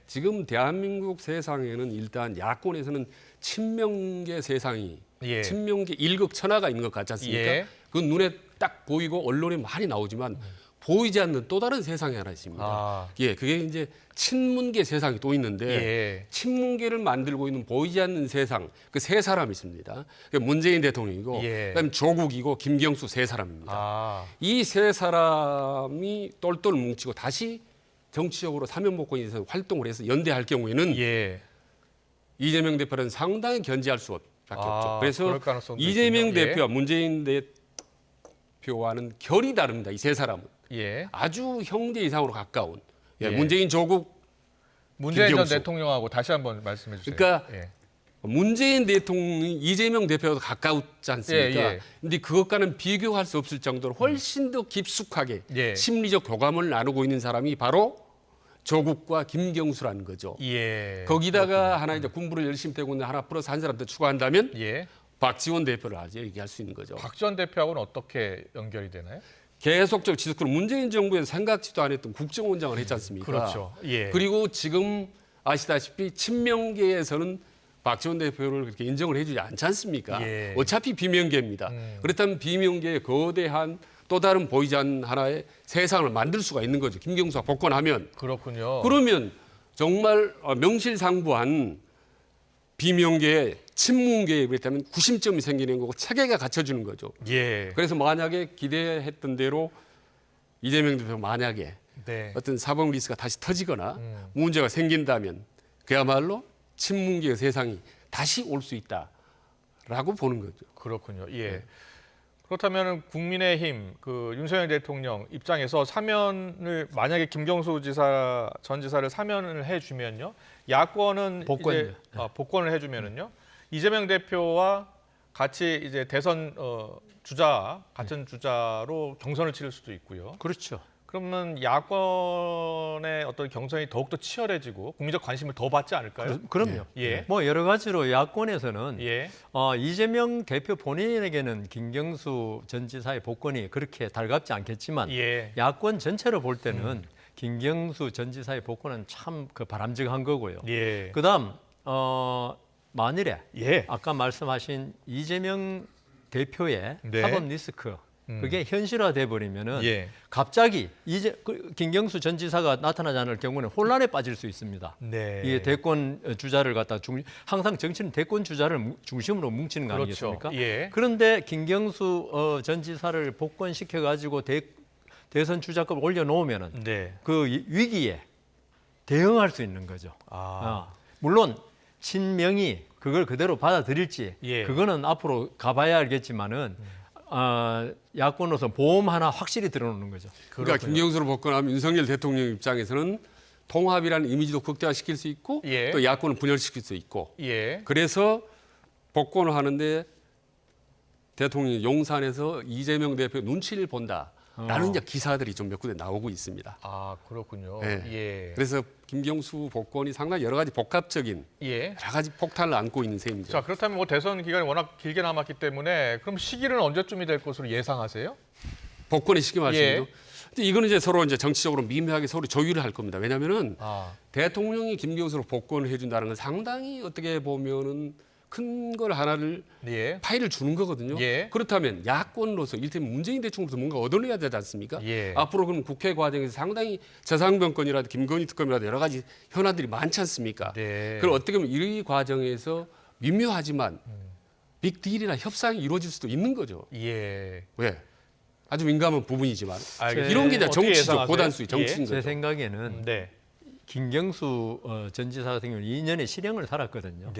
지금 대한민국 세상에는 일단 야권에서는 친명계 세상이 친명계 일극천하가 있는 것 같지 않습니까? 그건 눈에 딱 보이고 언론에 많이 나오지만 보이지 않는 또 다른 세상이 하나 있습니다. 그게 이제 친문계 세상이 또 있는데 친문계를 만들고 있는 보이지 않는 세상 그 세 사람이 있습니다. 문재인 대통령이고 그다음에 조국이고 김경수 세 사람입니다. 이 세 사람이 똘똘 뭉치고 다시 정치적으로 사면복권에서 활동을 해서 연대할 경우에는 이재명 대표는 상당히 견제할 수밖에 없죠. 그래서 이재명
있군요.
대표와 문재인 대표와는 결이 다릅니다. 이 세 사람은 아주 형제 이상으로 가까운 문재인 조국,
문재인 전
김경수.
대통령하고 다시 한번 말씀해 주세요.
그러니까 문재인 대통령이 이재명 대표와도 가까웠지 않습니까? 근데 그것과는 비교할 수 없을 정도로 훨씬 더 깊숙하게 심리적 교감을 나누고 있는 사람이 바로 조국과 김경수라는 거죠. 거기다가 하나 이제 군부를 열심히 떼고 있는 하나 플러스 한 사람 더 추가한다면 박지원 대표를 아주 얘기할 수 있는 거죠.
박지원 대표하고는 어떻게 연결이 되나요?
계속적으로 지속적으로 문재인 정부에서 생각지도 않았던 국정원장을 했지 않습니까?
그렇죠.
그리고 지금 아시다시피 친명계에서는 박지원 대표를 그렇게 인정을 해주지 않지 않습니까? 어차피 비명계입니다. 그렇다면 비명계의 거대한 또 다른 보이지 않는 하나의 세상을 만들 수가 있는 거죠. 김경수가 복권하면.
그렇군요.
그러면 정말 명실상부한 비명계의 친문계에 그렇다면 구심점이 생기는 거고 체계가 갖춰주는 거죠. 그래서 만약에 기대했던 대로 이재명 대표 만약에 어떤 사법 리스크가 다시 터지거나 문제가 생긴다면 그야말로 친문계의 세상이 다시 올 수 있다라고 보는 거죠.
그렇군요. 그렇다면 국민의힘 그 윤석열 대통령 입장에서 사면을 만약에 김경수 전 지사를 사면을 해주면요, 야권은 이제 복권을 해주면은요, 이재명 대표와 같이 이제 대선 주자 같은 주자로 경선을 치를 수도 있고요.
그렇죠.
그러면 야권의 어떤 경선이 더욱더 치열해지고 국민적 관심을 더 받지 않을까요?
그럼요. 뭐 여러 가지로 야권에서는 이재명 대표 본인에게는 김경수 전 지사의 복권이 그렇게 달갑지 않겠지만 야권 전체로 볼 때는 김경수 전 지사의 복권은 참 그 바람직한 거고요. 그다음 만일에 아까 말씀하신 이재명 대표의 사법 리스크 그게 현실화돼 버리면은 갑자기 이제 김경수 전 지사가 나타나지 않을 경우는 혼란에 빠질 수 있습니다. 이게 대권 주자를 갖다 항상 정치는 대권 주자를 중심으로 뭉치는 거 아니겠습니까? 그런데 김경수 전 지사를 복권시켜 가지고 대선 주자급을 올려놓으면은 그 위기에 대응할 수 있는 거죠. 물론 친명이 그걸 그대로 받아들일지 그거는 앞으로 가봐야 알겠지만은. 야권으로서 보험 하나 확실히 들어놓는 거죠.
그러니까 김경수를 복권하면 윤석열 대통령 입장에서는 통합이라는 이미지도 극대화시킬 수 있고 또 야권을 분열시킬 수 있고 그래서 복권을 하는데 대통령이 용산에서 이재명 대표 눈치를 본다라는 이제 기사들이 좀 몇 군데 나오고 있습니다.
그렇군요.
그래서 김경수 복권이 상당히 여러 가지 복합적인 여러 가지 폭탄을 안고 있는 셈이죠.
자, 그렇다면 뭐 대선 기간이 워낙 길게 남았기 때문에 그럼 시기는 언제쯤이 될 것으로 예상하세요?
복권의 시기 말씀이죠. 근데 이거는 이제 서로 이제 정치적으로 미묘하게 서로 조율을 할 겁니다. 왜냐하면은 대통령이 김경수로 복권을 해준다는 건 상당히 어떻게 보면은 큰 걸 하나를 파일을 주는 거거든요. 그렇다면 야권으로서 이를테면 문재인 대통령부터 뭔가 얻어내야 되지 않습니까? 앞으로 그럼 국회 과정에서 상당히 재상병권이라도 김건희 특검이라도 여러 가지 현안들이 많지 않습니까? 그럼 어떻게 보면 이 과정에서 미묘하지만 빅딜이나 협상이 이루어질 수도 있는 거죠.
왜?
아주 민감한 부분이지만 이런 게 이제 정치적 고단수의 정치인 거죠.
제 생각에는 김경수 전 지사 같은 경우는 2년의 실형을 살았거든요.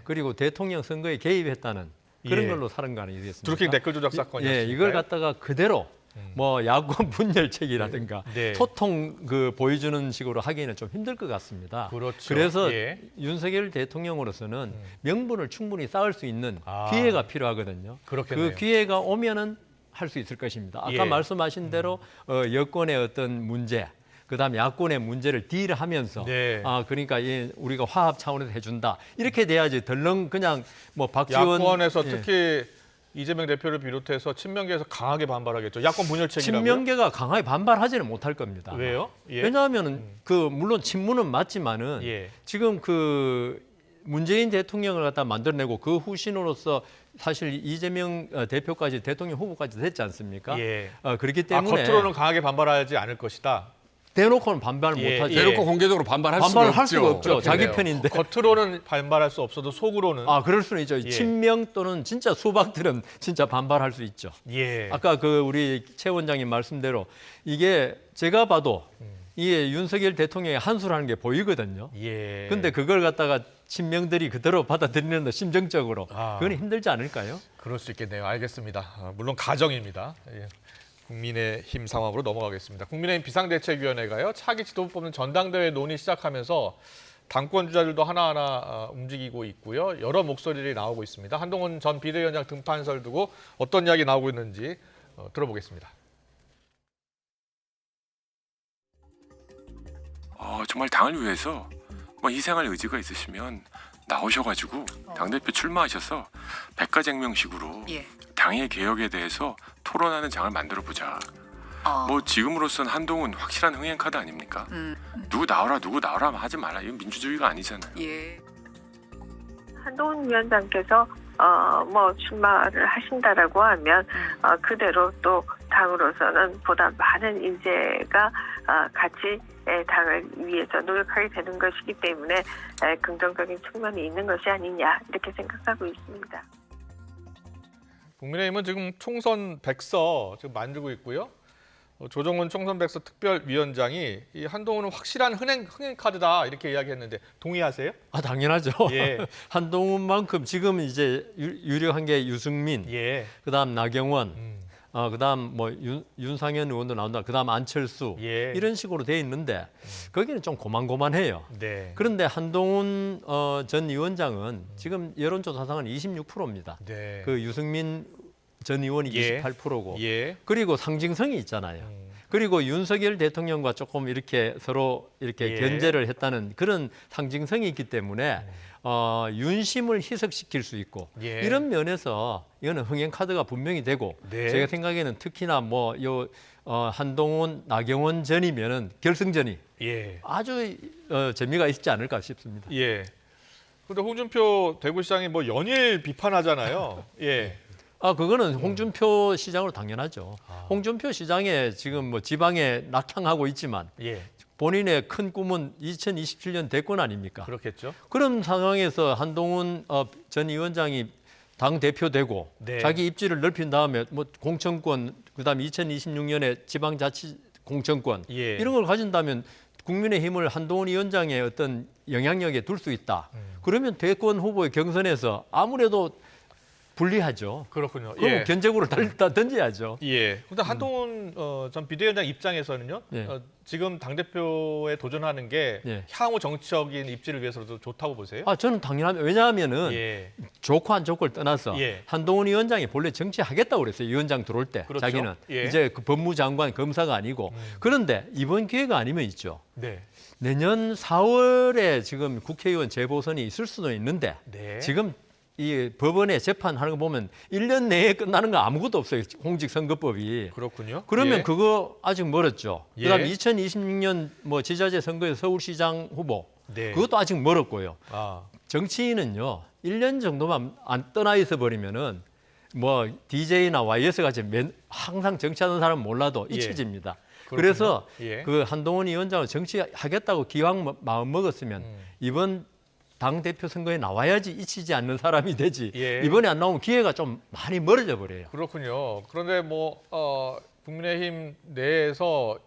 그리고 대통령 선거에 개입했다는 그런 걸로 살은 거 아니겠습니까?
드루킹 댓글 조작 사건이었습니다.
이걸 갖다가 그대로 뭐 야권 분열책이라든가 소통 보여주는 식으로 하기에는 좀 힘들 것 같습니다. 그래서 윤석열 대통령으로서는 명분을 충분히 쌓을 수 있는 기회가 필요하거든요. 그 기회가 오면은 할 수 있을 것입니다. 아까 말씀하신 대로 여권의 어떤 문제, 그다음 야권의 문제를 딜하면서 그러니까 우리가 화합 차원에서 해준다 이렇게 돼야지 덜렁 그냥 뭐 박지원
야권에서 특히 이재명 대표를 비롯해서 친명계에서 강하게 반발하겠죠. 야권 분열책이라고요?
친명계가 강하게 반발하지는 못할 겁니다.
왜요?
왜냐하면 물론 친문은 맞지만은 지금 문재인 대통령을 갖다 만들어내고 그 후신으로서 사실 이재명 대표까지 대통령 후보까지 됐지 않습니까? 그렇기 때문에
겉으로는 강하게 반발하지 않을 것이다.
대놓고는 반발 못하죠.
대놓고 공개적으로 반발할
수가 없죠. 자기 편인데.
겉으로는 반발할 수 없어도 속으로는.
그럴 수는 있죠. 친명 또는 진짜 수박들은 진짜 반발할 수 있죠. 아까 우리 최 원장님 말씀대로 이게 제가 봐도 이게 윤석열 대통령의 한수라는 게 보이거든요.
예.
근데 그걸 갖다가 친명들이 그대로 받아들이는 거 심정적으로 그건 힘들지 않을까요?
그럴 수 있겠네요. 알겠습니다. 물론 가정입니다. 예. 국민의힘 상황으로 넘어가겠습니다. 국민의힘 비상대책위원회가요. 차기 지도부 뽑는 전당대회 논의 시작하면서 당권 주자들도 하나하나 움직이고 있고요. 여러 목소리들이 나오고 있습니다. 한동훈 전 비대위원장 등판설 두고 어떤 이야기 나오고 있는지 들어보겠습니다.
정말 당을 위해서 희생할 의지가 있으시면 나오셔가지고 당대표 출마하셔서 백가쟁명식으로 당의 개혁에 대해서 토론하는 장을 만들어보자. 지금으로선 한동훈 확실한 흥행 카드 아닙니까? 누구 나오라 하지 말라. 이건 민주주의가 아니잖아요.
한동훈 위원장께서 출마를 하신다라고 하면 그대로 또 당으로서는 보다 많은 인재가 같이 당을 위해서 노력하게 되는 것이기 때문에 긍정적인 측면이 있는 것이 아니냐 이렇게 생각하고 있습니다.
국민의힘은 지금 총선 백서 지금 만들고 있고요. 조정훈 총선 백서 특별위원장이 이 한동훈은 확실한 흥행 카드다 이렇게 이야기했는데 동의하세요?
당연하죠.
예.
한동훈만큼 지금 이제 유력한 게 유승민, 그다음 나경원, 그다음 윤상현 의원도 나온다. 그다음 안철수 이런 식으로 돼 있는데 거기는 좀 고만고만해요.
네.
그런데 한동훈 전 위원장은 지금 여론조사상은 26%입니다.
네.
그 유승민 전 의원이 28%고 그리고 상징성이 있잖아요. 그리고 윤석열 대통령과 조금 이렇게 서로 이렇게 견제를 했다는 그런 상징성이 있기 때문에 윤심을 희석시킬 수 있고 이런 면에서 이거는 흥행 카드가 분명히 되고 제가 생각에는 특히나 한동훈, 나경원 전이면은 결승전이 아주 재미가 있지 않을까 싶습니다.
예. 그런데 홍준표 대구시장이 연일 비판하잖아요. 예.
그거는 홍준표 시장으로 당연하죠. 홍준표 시장에 지금 지방에 낙향하고 있지만 본인의 큰 꿈은 2027년 대권 아닙니까?
그렇겠죠.
그런 상황에서 한동훈 전 위원장이 당 대표 되고 자기 입지를 넓힌 다음에 공천권, 그다음에 2026년에 지방자치 공천권 이런 걸 가진다면 국민의힘을 한동훈 위원장의 어떤 영향력에 둘 수 있다. 그러면 대권 후보의 경선에서 아무래도 불리하죠.
그렇군요.
그럼 견적으로 던져야죠.
그런데 한동훈 전 비대위원장 입장에서는요. 지금 당대표에 도전하는 게 향후 정치적인 입지를 위해서도 좋다고 보세요?
저는 당연합니다. 왜냐하면은 좋고 안 좋고를 떠나서 한동훈 위원장이 본래 정치하겠다고 그랬어요. 위원장 들어올 때 자기는 이제 그 법무장관 검사가 아니고 그런데 이번 기회가 아니면 있죠. 내년 4월에 지금 국회의원 재보선이 있을 수도 있는데 지금 이 법원에 재판하는 거 보면 1년 내에 끝나는 거 아무것도 없어요. 공직선거법이.
그렇군요.
그러면 그거 아직 멀었죠. 그다음에 2026년 지자체 선거에 서울시장 후보 그것도 아직 멀었고요. 정치인은요 1년 정도만 안 떠나 있어 버리면은 DJ나 YS 같이 항상 정치하는 사람은 몰라도 잊혀집니다. 그래서 그 한동훈 위원장은 정치하겠다고 기왕 마음 먹었으면 이번 당대표 선거에 나와야지 잊히지 않는 사람이 되지. 이번에 안 나오면 기회가 좀 많이 멀어져 버려요.
그렇군요. 그런데 국민의힘 내에서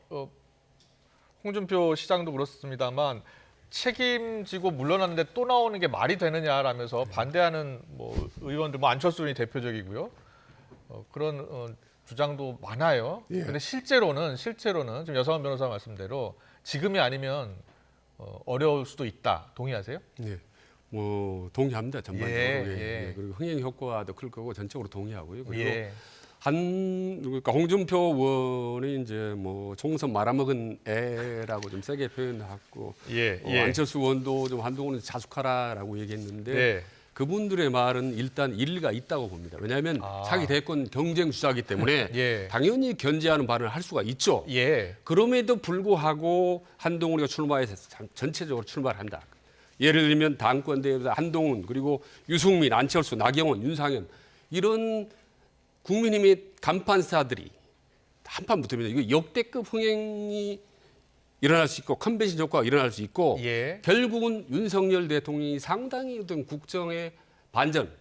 홍준표 시장도 그렇습니다만 책임지고 물러났는데 또 나오는 게 말이 되느냐라면서 반대하는 의원들, 안철수 의원이 대표적이고요. 그런 주장도 많아요. 그런데 실제로는 지금 여성원 변호사 말씀대로 지금이 아니면 어려울 수도 있다. 동의하세요?
네, 동의합니다. 전반적으로. 그리고 흥행 효과도 클 거고 전적으로 동의하고요. 그리고 그러니까 홍준표 의원이 이제 총선 말아먹은 애라고 좀 세게 표현하고 안철수 의원도 좀 한동훈은 자숙하라라고 얘기했는데 그분들의 말은 일단 일리가 있다고 봅니다. 왜냐하면 차기 대권 경쟁 주자이기 때문에 당연히 견제하는 발언을 할 수가 있죠. 그럼에도 불구하고 한동훈이가 출마해서 전체적으로 출마를 한다. 예를 들면 당권대회에서 한동훈 그리고 유승민, 안철수, 나경원, 윤상현 이런 국민의힘의 간판사들이 한판 붙으면 이거 역대급 흥행이 일어날 수 있고 컨벤션 효과가 일어날 수 있고 결국은 윤석열 대통령이 상당히 어떤 국정에 반전할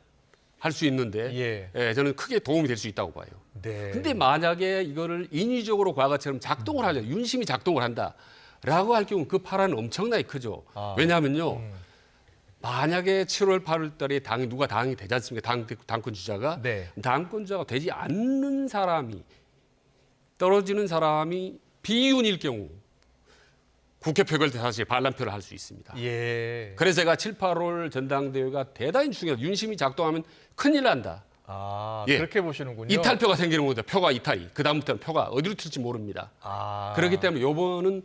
수 있는데 저는 크게 도움이 될 수 있다고 봐요. 근데 만약에 이거를 인위적으로 과거처럼 작동을 하려 윤심이 작동을 한다. 라고 할 경우 그 파란은 엄청나게 크죠. 왜냐하면요. 만약에 7월, 8월 달에 누가 당이 되지 않습니까? 당권 주자가.
네.
당권 주자가 되지 않는 사람이, 떨어지는 사람이 비윤일 경우 국회 표결 때 사실 반란표를 할 수 있습니다.
예.
그래서 제가 7, 8월 전당대회가 대단히 중요하다. 윤심이 작동하면 큰일 난다. 예.
그렇게 보시는군요.
이탈표가 생기는 겁니다. 표가 이탈이. 그다음부터는 표가 어디로 튈지 모릅니다. 그렇기 때문에 이번은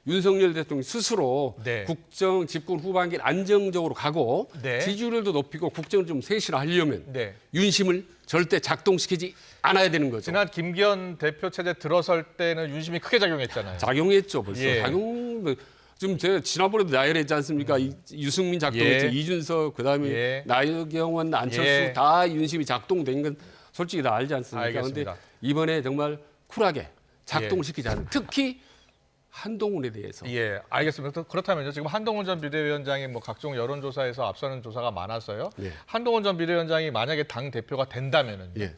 윤석열 대통령 스스로
네.
국정 집권 후반기를 안정적으로 가고
네.
지지율도 높이고 국정을 좀 쇄신하려면
네.
윤심을 절대 작동시키지 않아야 되는 거죠.
지난 김기현 대표 체제 들어설 때는 윤심이 크게 작용했잖아요.
작용했죠. 벌써.
예.
지금 제가 지난번에도 나열했지 않습니까? 유승민 작동했죠.
예.
이준석, 그다음에
예.
나경원, 안철수
예.
다 윤심이 작동된 건 솔직히 다 알지 않습니까?
알겠습니다.
그런데 이번에 정말 쿨하게 작동시키지 않는 특히 한동훈에 대해서.
예, 알겠습니다. 그렇다면요. 지금 한동훈 전 비대위원장이 뭐 각종 여론조사에서 앞서는 조사가 많아서요.
예.
한동훈 전 비대위원장이 만약에 당 대표가 된다면은
예.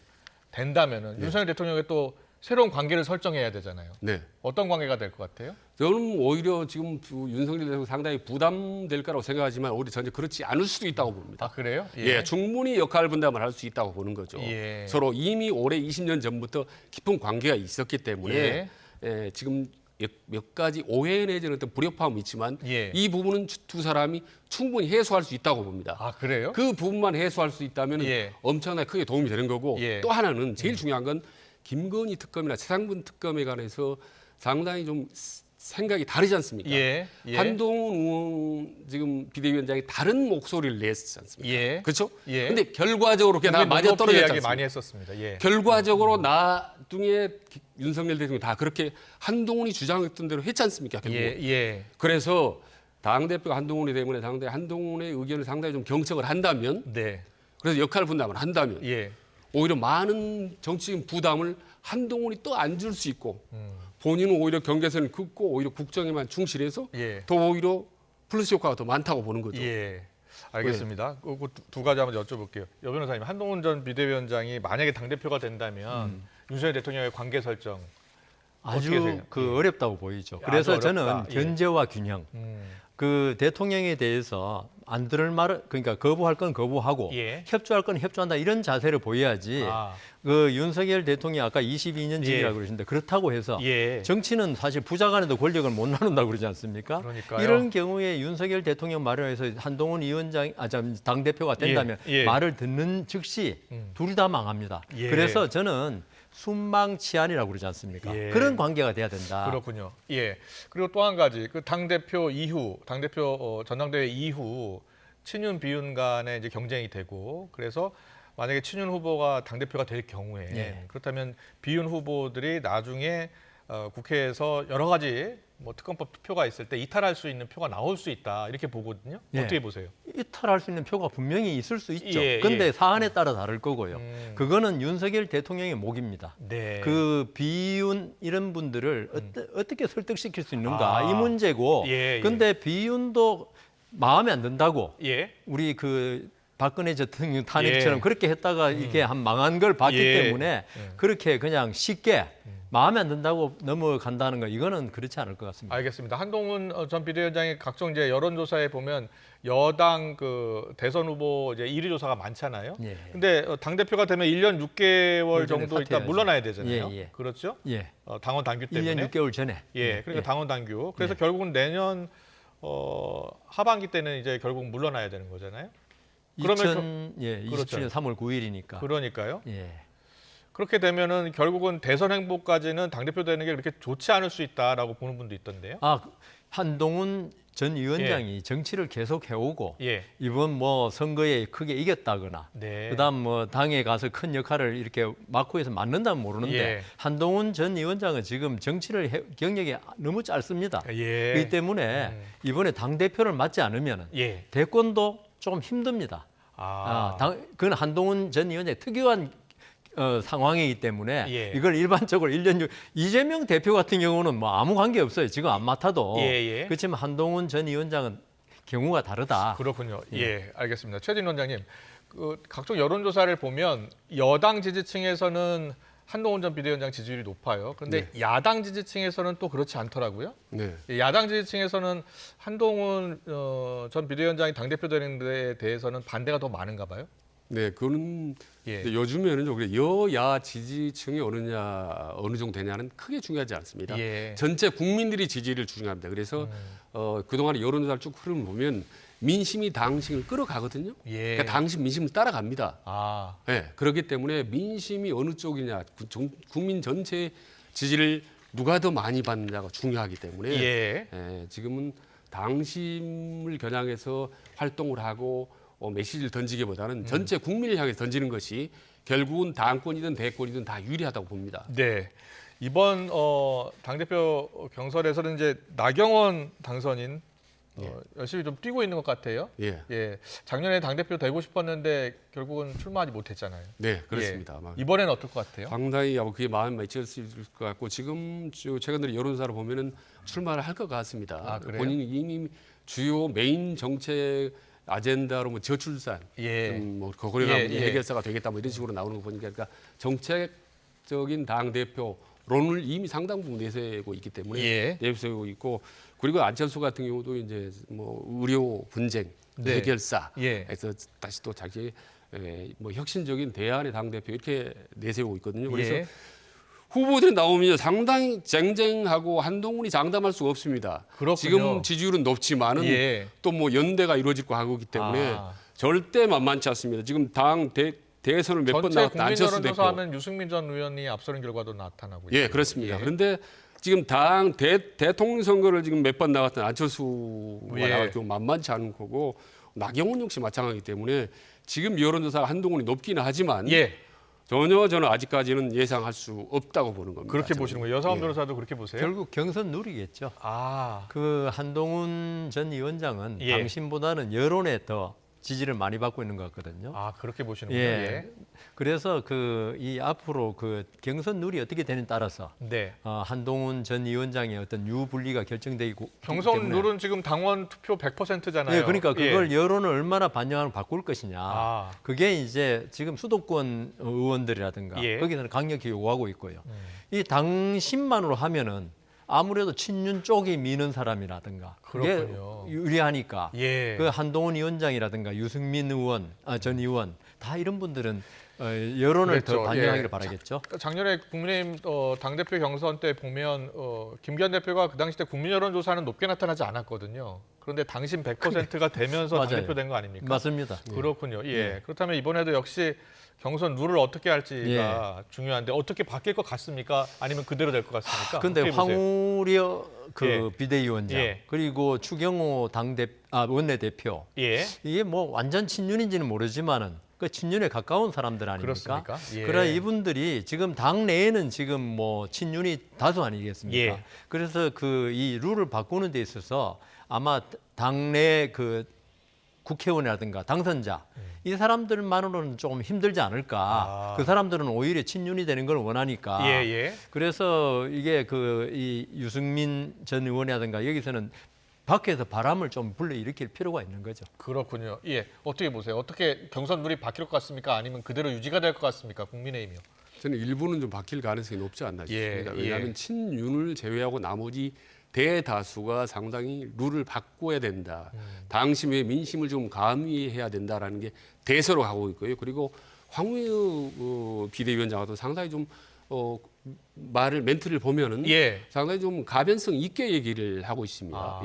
윤석열 대통령이 또 새로운 관계를 설정해야 되잖아요.
네.
어떤 관계가 될 것 같아요?
저는 오히려 지금 윤석열 대통령 상당히 부담될 거라고 생각하지만 오히려 전혀 그렇지 않을 수도 있다고 봅니다.
그래요?
예, 충분히 역할 분담을 할 수 있다고 보는 거죠.
예.
서로 이미 올해 20년 전부터 깊은 관계가 있었기 때문에 지금 몇 가지 오해 내지는 어떤 불협화음이 있지만 이 부분은 두 사람이 충분히 해소할 수 있다고 봅니다.
그래요?
그 부분만 해소할 수 있다면 엄청나게 크게 도움이 되는 거고 또 하나는 제일 중요한 건 김건희 특검이나 최상분 특검에 관해서 상당히 좀 생각이 다르지 않습니까? 한동훈 의원 지금 비대위원장이 다른 목소리를 냈지 않습니까? 그렇죠? 그런데 결과적으로 그게 다 맞아 떨어졌지 않습니까?
많이 했었습니다.
결과적으로 나중에 윤석열 대통령이 다 그렇게 한동훈이 주장했던 대로 했지 않습니까? 결국. 그래서 당대표가 한동훈이 때문에 한동훈의 의견을 상당히 좀 경청을 한다면 그래서 역할 분담을 한다면 오히려 많은 정치적인 부담을 한동훈이 또 안 줄 수 있고 본인은 오히려 경계선을 긋고 오히려 국정에만 충실해서 더 오히려 플러스 효과가 더 많다고 보는 거죠.
알겠습니다. 두 가지 한번 여쭤볼게요. 여 변호사님, 한동훈 전 비대위원장이 만약에 당대표가 된다면 윤석열 대통령의 관계 설정
아주 어렵다고 보이죠. 그래서 저는 견제와 균형. 그 대통령에 대해서 안 들을 말을 그러니까 거부할 건 거부하고 협조할 건 협조한다 이런 자세를 보여야지. 그 윤석열 대통령이 아까 22년직이라고 그러시는데 그렇다고 해서 정치는 사실 부자 간에도 권력을 못 나눈다고 그러지 않습니까?
그러니까요.
이런 경우에 윤석열 대통령 말을 해서 한동훈 위원장 당 대표가 된다면 말을 듣는 즉시 둘 다 망합니다. 그래서 저는 순망치안이라고 그러지 않습니까? 그런 관계가 돼야 된다.
그렇군요. 그리고 또 한 가지, 그 당대표 이후, 전당대회 이후 친윤 비윤 간에 이제 경쟁이 되고, 그래서 만약에 친윤 후보가 당대표가 될 경우에 그렇다면 비윤 후보들이 나중에 국회에서 여러 가지 뭐 특검법 투표가 있을 때 이탈할 수 있는 표가 나올 수 있다 이렇게 보거든요. 어떻게 보세요?
이탈할 수 있는 표가 분명히 있을 수 있죠. 근데 사안에 따라 다를 거고요. 그거는 윤석열 대통령의 몫입니다. 그 비윤 이런 분들을 어떻게 설득시킬 수 있는가 이 문제고. 근데 비윤도 마음에 안 든다고 우리 그 박근혜 대통령 탄핵처럼 그렇게 했다가 이게 한 망한 걸 봤기 때문에 그렇게 그냥 쉽게 마음에 안 든다고 넘어간다는 거 이거는 그렇지 않을 것 같습니다.
알겠습니다. 한동훈 전 비대위원장이 각종 이제 여론조사에 보면 여당 그 대선 후보 이제 1위 조사가 많잖아요. 근데 당 대표가 되면 1년 6개월 정도 있다 물러나야 되잖아요. 그렇죠? 당원 당규 때문에.
1년 6개월 전에.
그러니까 당원 당규. 그래서 결국은 내년 하반기 때는 이제 결국 물러나야 되는 거잖아요.
그러면 27년 3월 9일이니까.
그러니까요. 그렇게 되면은 결국은 대선 행보까지는 당대표 되는 게 그렇게 좋지 않을 수 있다라고 보는 분도 있던데요.
한동훈 전 위원장이 정치를 계속 해오고 이번 뭐 선거에 크게 이겼다거나 그다음 뭐 당에 가서 큰 역할을 이렇게 맡고 해서 맡는다면 모르는데 한동훈 전 위원장은 지금 정치를 경력이 너무 짧습니다. 그렇기 때문에 이번에 당대표를 맡지 않으면 대권도 조금 힘듭니다. 그건 한동훈 전 위원장의 특유한 상황이기 때문에 이걸 일반적으로 1년 6 이재명 대표 같은 경우는 뭐 아무 관계 없어요. 지금 안 맡아도. 그렇지만 한동훈 전 위원장은 경우가 다르다.
그렇군요. 알겠습니다. 최진 원장님, 그 각종 여론조사를 보면 여당 지지층에서는 한동훈 전 비대위원장 지지율이 높아요. 그런데 야당 지지층에서는 또 그렇지 않더라고요.
네.
야당 지지층에서는 한동훈 전 비대위원장이 당대표 되는 데 대해서는 반대가 더 많은가 봐요.
네, 그거는 요즘에는 좀 그래 여야 지지층이 어느 정도 되냐는 크게 중요하지 않습니다. 전체 국민들이 지지를 중요합니다. 그래서 그동안의 여론조사를 쭉 흐름을 보면 민심이 당심을 끌어가거든요. 그러니까 당심 민심을 따라갑니다. 네, 그렇기 때문에 민심이 어느 쪽이냐, 국민 전체 지지를 누가 더 많이 받느냐가 중요하기 때문에 지금은 당심을 겨냥해서 활동을 하고 메시지를 던지기보다는 전체 국민을 향해서 던지는 것이 결국은 당권이든 대권이든 다 유리하다고 봅니다.
네. 이번 당대표 경선에서는 이제 나경원 당선인 열심히 좀 뛰고 있는 것 같아요. 작년에 당대표 되고 싶었는데 결국은 출마하지 못했잖아요.
네, 그렇습니다.
이번에는 어떨 것 같아요?
상당히 그게 마음에 맺혔을 것 같고 지금 최근 들어 여론조사를 보면은 출마를 할 것 같습니다.
그래요?
본인이 이미 주요 메인 정책 아젠다로 뭐 저출산, 뭐 거거리나 해결사가 되겠다 뭐 이런 식으로 나오는 거 보니까 그러니까 정책적인 당 대표론을 이미 상당 부분 내세우고 있기 때문에 내세우고 있고 그리고 안철수 같은 경우도 이제 뭐 의료 분쟁 해결사, 그래서 다시 또 자기 뭐 혁신적인 대안의 당 대표 이렇게 내세우고 있거든요. 그래서 후보들이 나오면 상당히 쟁쟁하고 한동훈이 장담할 수가 없습니다.
그렇군요.
지금 지지율은 높지만은 또 뭐 연대가 이루어지고 하고 있기 때문에 절대 만만치 않습니다. 지금 당 대선을 몇 번 나왔던 안철수 대표.
하면 유승민 전 의원이 앞서는 결과도 나타나고 있고.
그렇습니다. 그런데 지금 당 대통령 선거를 지금 몇 번 나갔던 안철수가 나갈 경우 만만치 않은 거고 나경원 역시 마찬가지이기 때문에 지금 여론조사가 한동훈이 높기는 하지만 전혀 저는 아직까지는 예상할 수 없다고 보는 겁니다.
그렇게 보시는 거예요? 여상원 변호사도 그렇게 보세요?
결국 경선 누리겠죠. 그 한동훈 전 위원장은 당신보다는 여론에 더 지지를 많이 받고 있는 것 같거든요.
그렇게 보시는군요.
그래서 이 앞으로 그 경선 룰이 어떻게 되느냐에 따라서 한동훈 전 위원장의 어떤 유불리가 결정되고
경선 룰은 지금 당원 투표 100%잖아요.
그러니까 그걸 여론을 얼마나 반영하고 바꿀 것이냐. 그게 이제 지금 수도권 의원들이라든가 거기서는 강력히 요구하고 있고요. 이 당심만으로 하면은 아무래도 친윤 쪽이 미는 사람이라든가 그게 유리하니까 그 한동훈 위원장이라든가 유승민 의원, 전 의원 다 이런 분들은 여론을 더 반영하기를 바라겠죠.
작년에 국민의힘 당대표 경선 때 보면 김기현 대표가 그 당시 때 국민 여론조사는 높게 나타나지 않았거든요. 그런데 당심 100%가 되면서 당대표된 거 아닙니까?
맞습니다.
그렇군요. 그렇다면 이번에도 역시 경선 룰을 어떻게 할지가 중요한데 어떻게 바뀔 것 같습니까? 아니면 그대로 될 것 같습니까?
그런데 황우려 비대위원장 그리고 추경호 원내대표 이게 뭐 완전 친윤인지는 모르지만은 그 친윤에 가까운 사람들 아닙니까? 그러나 이분들이 지금 당 내에는 지금 뭐 친윤이 다수 아니겠습니까? 그래서 이 룰을 바꾸는 데 있어서 아마 당내 그 국회의원이라든가 당선자 이 사람들만으로는 조금 힘들지 않을까. 그 사람들은 오히려 친윤이 되는 걸 원하니까. 그래서 이게 이 유승민 전 의원이라든가 여기서는 밖에서 바람을 좀 불러일으킬 필요가 있는 거죠.
그렇군요. 어떻게 보세요? 어떻게 경선 룰이 바뀔 것 같습니까? 아니면 그대로 유지가 될 것 같습니까? 국민의힘이요.
저는 일부는 좀 바뀔 가능성이 높지 않나 싶습니다. 왜냐하면 친윤을 제외하고 나머지 대다수가 상당히 룰을 바꿔야 된다. 당심의 민심을 좀 가미해야 된다라는 게 대세로 가고 있고요. 그리고 황우여 비대위원장도 상당히 좀 멘트를 보면은 상당히 좀 가변성 있게 얘기를 하고 있습니다.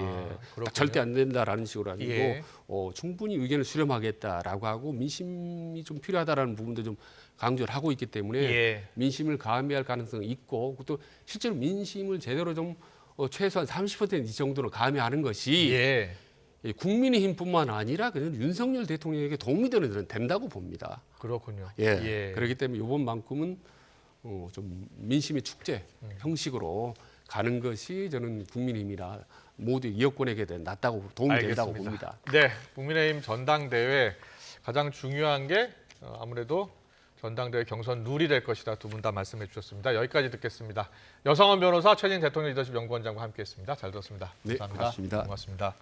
절대 안 된다라는 식으로 아니고 충분히 의견을 수렴하겠다라고 하고 민심이 좀 필요하다라는 부분도 좀 강조를 하고 있기 때문에 민심을 가미할 가능성이 있고 또 실제로 민심을 제대로 좀 최소한 30% 이 정도로 가미하는 것이 국민의힘뿐만 아니라 그냥 윤석열 대통령에게 도움이 된다고 봅니다.
그렇군요.
그렇기 때문에 이번만큼은 좀 민심의 축제 형식으로 가는 것이 저는 국민의힘이나 모두 여권에게 낫다고 도움이 된다고 봅니다.
네, 국민의힘 전당대회 가장 중요한 게 아무래도 전당대회 경선 룰이 될 것이다. 두 분 다 말씀해 주셨습니다. 여기까지 듣겠습니다. 여상원 변호사, 최진 대통령 리더십 연구원장과 함께했습니다. 잘 들었습니다. 감사합니다. 고맙습니다.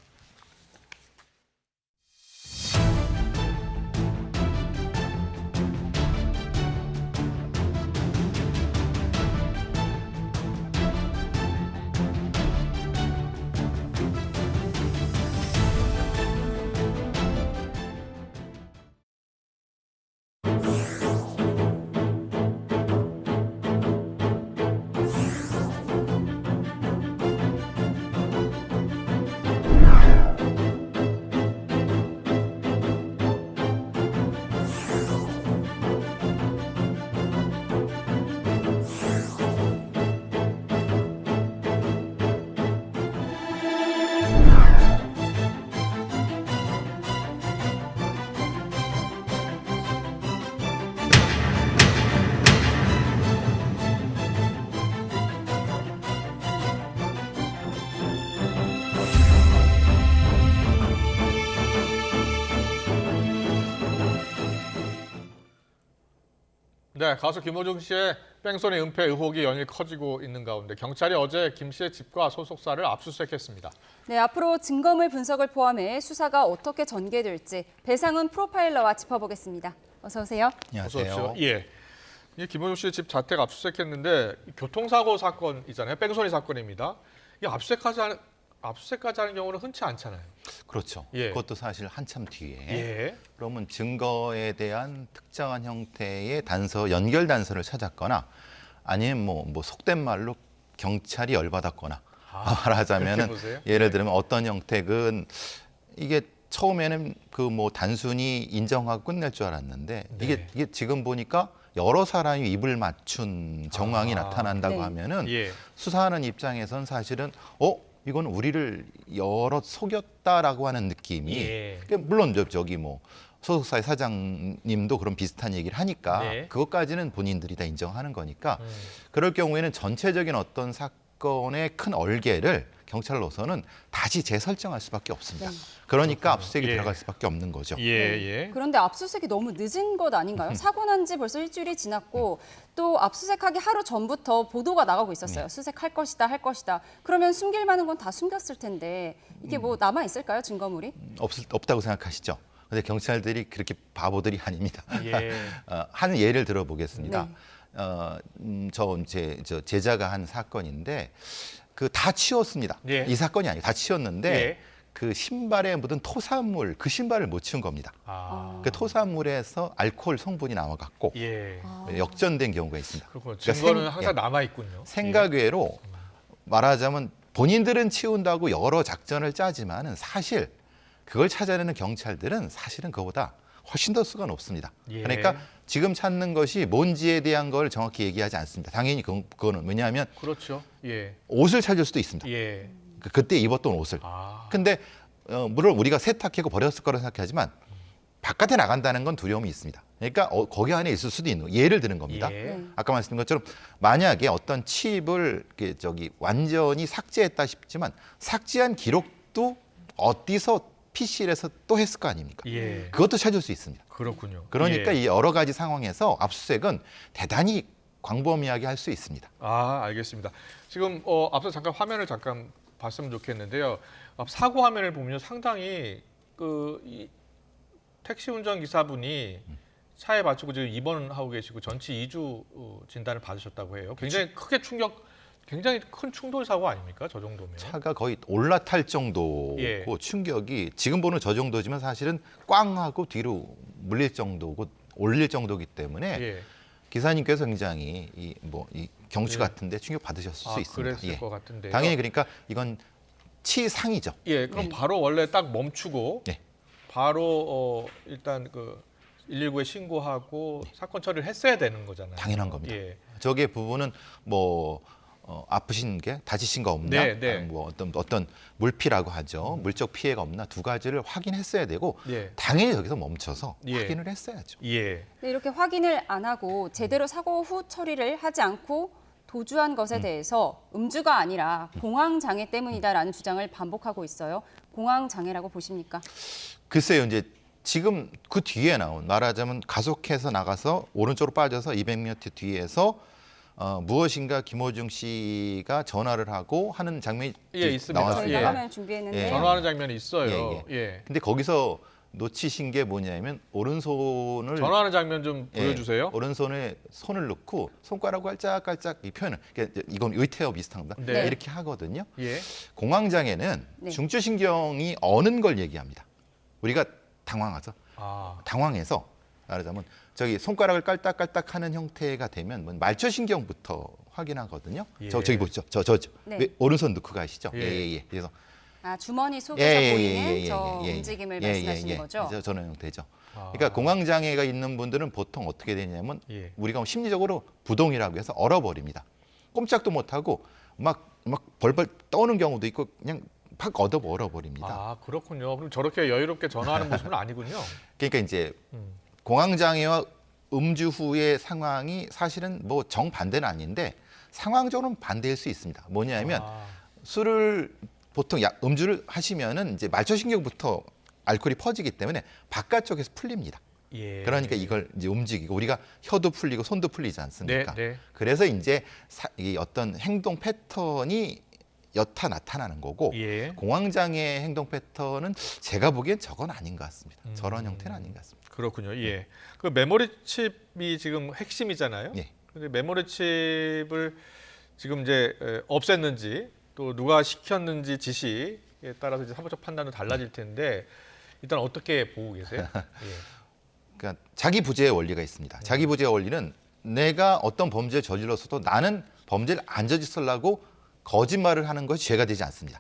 네, 가수 김호중 씨의 뺑소니 은폐 의혹이 연일 커지고 있는 가운데 경찰이 어제 김 씨의 집과 소속사를 압수수색했습니다.
네, 앞으로 증거물 분석을 포함해 수사가 어떻게 전개될지 배상훈 프로파일러와 짚어보겠습니다. 어서 오세요.
어서 오십시오. 예. 이 김호중 씨의 집 자택 압수수색했는데 교통사고 사건이잖아요. 뺑소니 사건입니다. 이 압수수색까지 하는 경우는 흔치 않잖아요.
그렇죠.
예.
그것도 사실 한참 뒤에.
예.
그러면 증거에 대한 특정한 형태의 연결 단서를 찾았거나 아니면 뭐 속된 말로 경찰이 열받았거나 말하자면은 예를 들면 어떤 형택은 이게 처음에는 단순히 인정하고 끝낼 줄 알았는데
네.
이게 지금 보니까 여러 사람이 입을 맞춘 정황이 나타난다고
네.
하면은
예.
수사하는 입장에선 사실은 이건 우리를 여러 속였다라고 하는 느낌이
예.
물론 저기 소속사의 사장님도 그런 비슷한 얘기를 하니까
네.
그것까지는 본인들이 다 인정하는 거니까 그럴 경우에는 전체적인 어떤 사건의 큰 얼개를 경찰로서는 다시 재설정할 수밖에 없습니다.
네.
그러니까 압수수색이
예.
들어갈 수밖에 없는 거죠.
예.
그런데 압수수색이 너무 늦은 것 아닌가요? 사고 난 지 벌써 일주일이 지났고 또 압수수색하기 하루 전부터 보도가 나가고 있었어요. 수색할 것이다, 할 것이다. 그러면 숨길 만한 건 다 숨겼을 텐데 이게 남아 있을까요, 증거물이?
없다고 생각하시죠? 근데 경찰들이 그렇게 바보들이 아닙니다.
예.
한 예를 들어보겠습니다.
네.
저 제자가 한 사건인데 다 치웠습니다.
예.
이 사건이 아니에요. 다 치웠는데
예.
그 신발에 묻은 토사물, 그 신발을 못 치운 겁니다. 그 토사물에서 알코올 성분이 나와갖고
예.
역전된 경우가 있습니다.
그렇군요.
그러니까
증거는 항상 남아 있군요.
생각외로 말하자면 본인들은 치운다고 여러 작전을 짜지만은 사실 그걸 찾아내는 경찰들은 사실은 그거보다 훨씬 더 수가 높습니다.
예.
그러니까 지금 찾는 것이 뭔지에 대한 걸 정확히 얘기하지 않습니다. 당연히 그거는 왜냐하면
그렇죠. 예.
옷을 찾을 수도 있습니다.
예.
그때 입었던 옷을. 근데 물론 우리가 세탁하고 버렸을 거라고 생각하지만 바깥에 나간다는 건 두려움이 있습니다. 그러니까 거기 안에 있을 수도 있는 예를 드는 겁니다.
예.
아까 말씀드린 것처럼 만약에 어떤 칩을 완전히 삭제했다 싶지만 삭제한 기록도 어디서 PC에서 또 했을 거 아닙니까?
예.
그것도 찾을 수 있습니다.
그렇군요.
그러니까
예.
이 여러 가지 상황에서 압수수색은 대단히 광범위하게 할 수 있습니다.
알겠습니다. 지금 앞서 잠깐 화면을 봤으면 좋겠는데요. 사고 화면을 보면 상당히 이 택시 운전 기사분이 차에 받치고 지금 입원하고 계시고 전치 2주 진단을 받으셨다고 해요. 굉장히 큰 충돌 사고 아닙니까? 저 정도면.
차가 거의 올라탈 정도고
예.
충격이 지금 보는 저 정도지만 사실은 꽝 하고 뒤로 물릴 정도고 올릴 정도이기 때문에
예.
기사님께서 굉장히 이 경추
예.
같은데 충격 받으셨을 수 있습니다.
그랬을 것 같은데요.
당연히 그러니까 이건 치상이죠.
예, 그럼 바로 원래 딱 멈추고
네.
바로 일단 119에 신고하고 사건 처리를 했어야 되는 거잖아요.
당연한 겁니다.
예.
저게 부분은 아프신 게 다치신 거 없나?
네.
어떤 물피라고 하죠. 물적 피해가 없나 두 가지를 확인했어야 되고
예.
당연히 여기서 멈춰서
예.
확인을 했어야죠.
예.
네, 이렇게 확인을 안 하고 제대로 사고 후 처리를 하지 않고 도주한 것에 대해서 음주가 아니라 공황장애 때문이다라는 주장을 반복하고 있어요. 공황장애라고 보십니까?
글쎄요, 이제 지금 그 뒤에 나온 말하자면 가속해서 나가서 오른쪽으로 빠져서 200m 뒤에서 무엇인가 김호중 씨가 전화를 하고 하는 장면이
있습니다.
나왔습니다.
저희가 화면 준비했는데
전화하는 장면이 있어요.
예. 근데 거기서 놓치신 게 뭐냐면 오른손을
전화하는 장면 좀 보여주세요.
오른손에 손을 넣고 손가락을 깔짝깔짝 이 표현을 그러니까 이건 의태어 비슷한 겁니다.
네.
이렇게 하거든요.
예.
공황장애는
네.
중추신경이 어는 걸 얘기합니다. 우리가 당황해서 말하자면 저기 손가락을 깔딱깔딱하는 형태가 되면 말초신경부터 확인하거든요.
예.
저기 보시죠.
네.
오른손 넣고 가시죠.
예.
그래서
주머니 속에서 보이는 저 움직임을 말씀하시는 거죠?
저런 형태죠. 그러니까 공황장애가 있는 분들은 보통 어떻게 되냐면 우리가 심리적으로 부동이라고 해서 얼어버립니다. 꼼짝도 못하고 막 벌벌 떠는 경우도 있고 그냥 팍 얼어버립니다.
그렇군요. 그럼 저렇게 여유롭게 전화하는 모습은 아니군요.
그러니까 이제 공황장애와 음주 후의 상황이 사실은 정반대는 아닌데 상황적으로는 반대일 수 있습니다. 뭐냐면 술을 보통 음주를 하시면은 이제 말초신경부터 알코올이 퍼지기 때문에 바깥쪽에서 풀립니다. 예. 그러니까 이걸 이제 움직이고 우리가 혀도 풀리고 손도 풀리지 않습니까?
네, 네.
그래서 이제 이 어떤 행동 패턴이 여타 나타나는 거고
예.
공황장애 행동 패턴은 제가 보기엔 저건 아닌 것 같습니다. 저런 형태는 아닌 것 같습니다.
그렇군요. 예. 그 메모리 칩이 지금 핵심이잖아요.
예.
근데 메모리 칩을 지금 이제 없앴는지 또 누가 시켰는지 지시에 따라서 이제 사법적 판단은 달라질 텐데 일단 어떻게 보고 계세요? 예.
그러니까 자기 부재의 원리가 있습니다. 자기 부재의 원리는 내가 어떤 범죄를 저질렀어도 나는 범죄를 안 저질러고 거짓말을 하는 것이 죄가 되지 않습니다.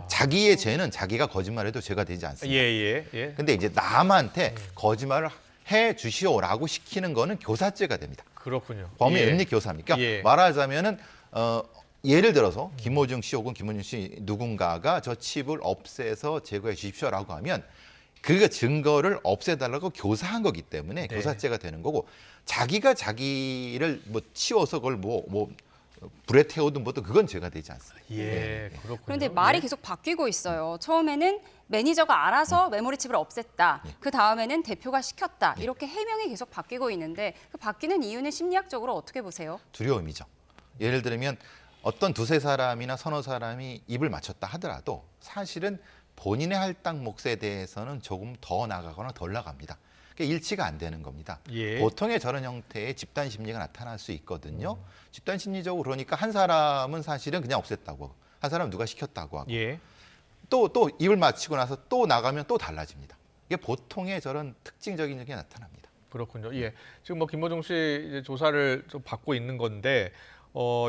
자기의 죄는 자기가 거짓말해도 죄가 되지 않습니다.
예.
근데 이제 남한테 거짓말을 해 주시오라고 시키는 거는 교사죄가 됩니다.
그렇군요.
범위
예.
은닉 교사입니까?
예.
말하자면은 예를 들어서 김호중 씨 혹은 김원준 씨 누군가가 저 칩을 없애서 제거해 주십시오라고 하면 그 증거를 없애달라고 교사한 거기 때문에
네.
교사죄가 되는 거고 자기가 자기를 뭐 치워서 그걸 뭐 불에 태우든 뭐든 그건 죄가 되지 않습니다.
예, 그렇군요.
그런데 말이 계속 바뀌고 있어요. 처음에는 매니저가 알아서 메모리 칩을 없앴다. 그 다음에는 대표가 시켰다. 이렇게 해명이 계속 바뀌고 있는데 그 바뀌는 이유는 심리학적으로 어떻게 보세요?
두려움이죠. 예를 들면 어떤 두세 사람이나 서너 사람이 입을 맞췄다 하더라도 사실은 본인의 할당 몫에 대해서는 조금 더 나가거나 덜 나갑니다. 그게 일치가 안 되는 겁니다.
예.
보통의 저런 형태의 집단 심리가 나타날 수 있거든요. 집단 심리적으로 그러니까 한 사람은 사실은 그냥 없앴다고, 한 사람은 누가 시켰다고 하고,
예.
또 입을 맞추고 나서 또 나가면 또 달라집니다. 이게 보통의 저런 특징적인 게 나타납니다.
그렇군요. 예. 지금 뭐 김호중 씨 이제 조사를 좀 받고 있는 건데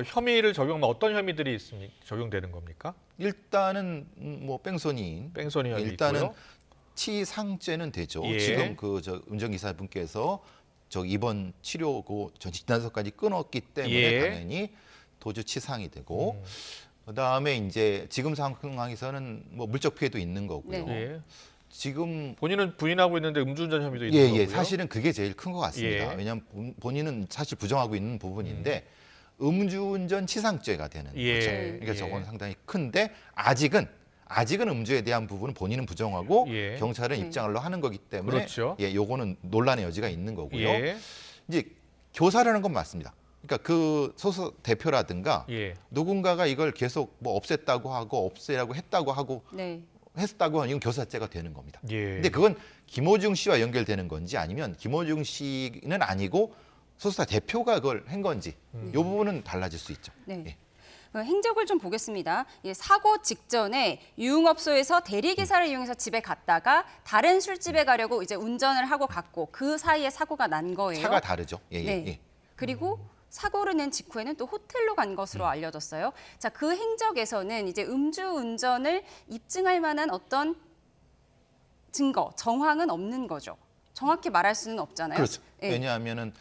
혐의를 적용하면 어떤 혐의들이 적용되는 겁니까?
일단은 뭐 뺑소니
혐의
일단은
있고요.
치상죄는 되죠.
예.
지금 저 운전기사분께서 저 입원 치료고 전 진단서까지 끊었기 때문에
예.
당연히 도주치상이 되고 그다음에 이제 지금 상황에서는 뭐 물적 피해도 있는 거고요.
네. 예.
지금
본인은 부인하고 있는데 음주운전 혐의도 있는
예,
거고요.
예, 사실은 그게 제일 큰 것 같습니다.
예.
왜냐하면 본인은 사실 부정하고 있는 부분인데 음주운전 치상죄가 되는
예.
거죠. 그러니까
예.
저건 상당히 큰데 아직은 음주에 대한 부분은 본인은 부정하고
예.
경찰은 입장을 하는 거기 때문에
그렇죠.
예, 요거는 논란의 여지가 있는 거고요.
예.
이제 교사라는 건 맞습니다. 그러니까 그 소속 대표라든가
예.
누군가가 이걸 계속 뭐 없앴다고 하고 없애라고 했다고 하고
네.
했다고 하면 이건 교사죄가 되는 겁니다.
예.
근데 그건 김호중 씨와 연결되는 건지 아니면 김호중 씨는 아니고 소속사 대표가 그걸 한 건지 이 부분은 달라질 수 있죠.
네.
예.
행적을 좀 보겠습니다. 사고 직전에 유흥업소에서 대리기사를 이용해서 집에 갔다가 다른 술집에 가려고 이제 운전을 하고 갔고 그 사이에 사고가 난 거예요.
차가 다르죠. 예,
네.
예.
그리고 사고를 낸 직후에는 또 호텔로 간 것으로 알려졌어요. 자, 그 행적에서는 이제 음주운전을 입증할 만한 어떤 증거, 정황은 없는 거죠. 정확히 말할 수는 없잖아요.
그렇죠.
예.
왜냐하면은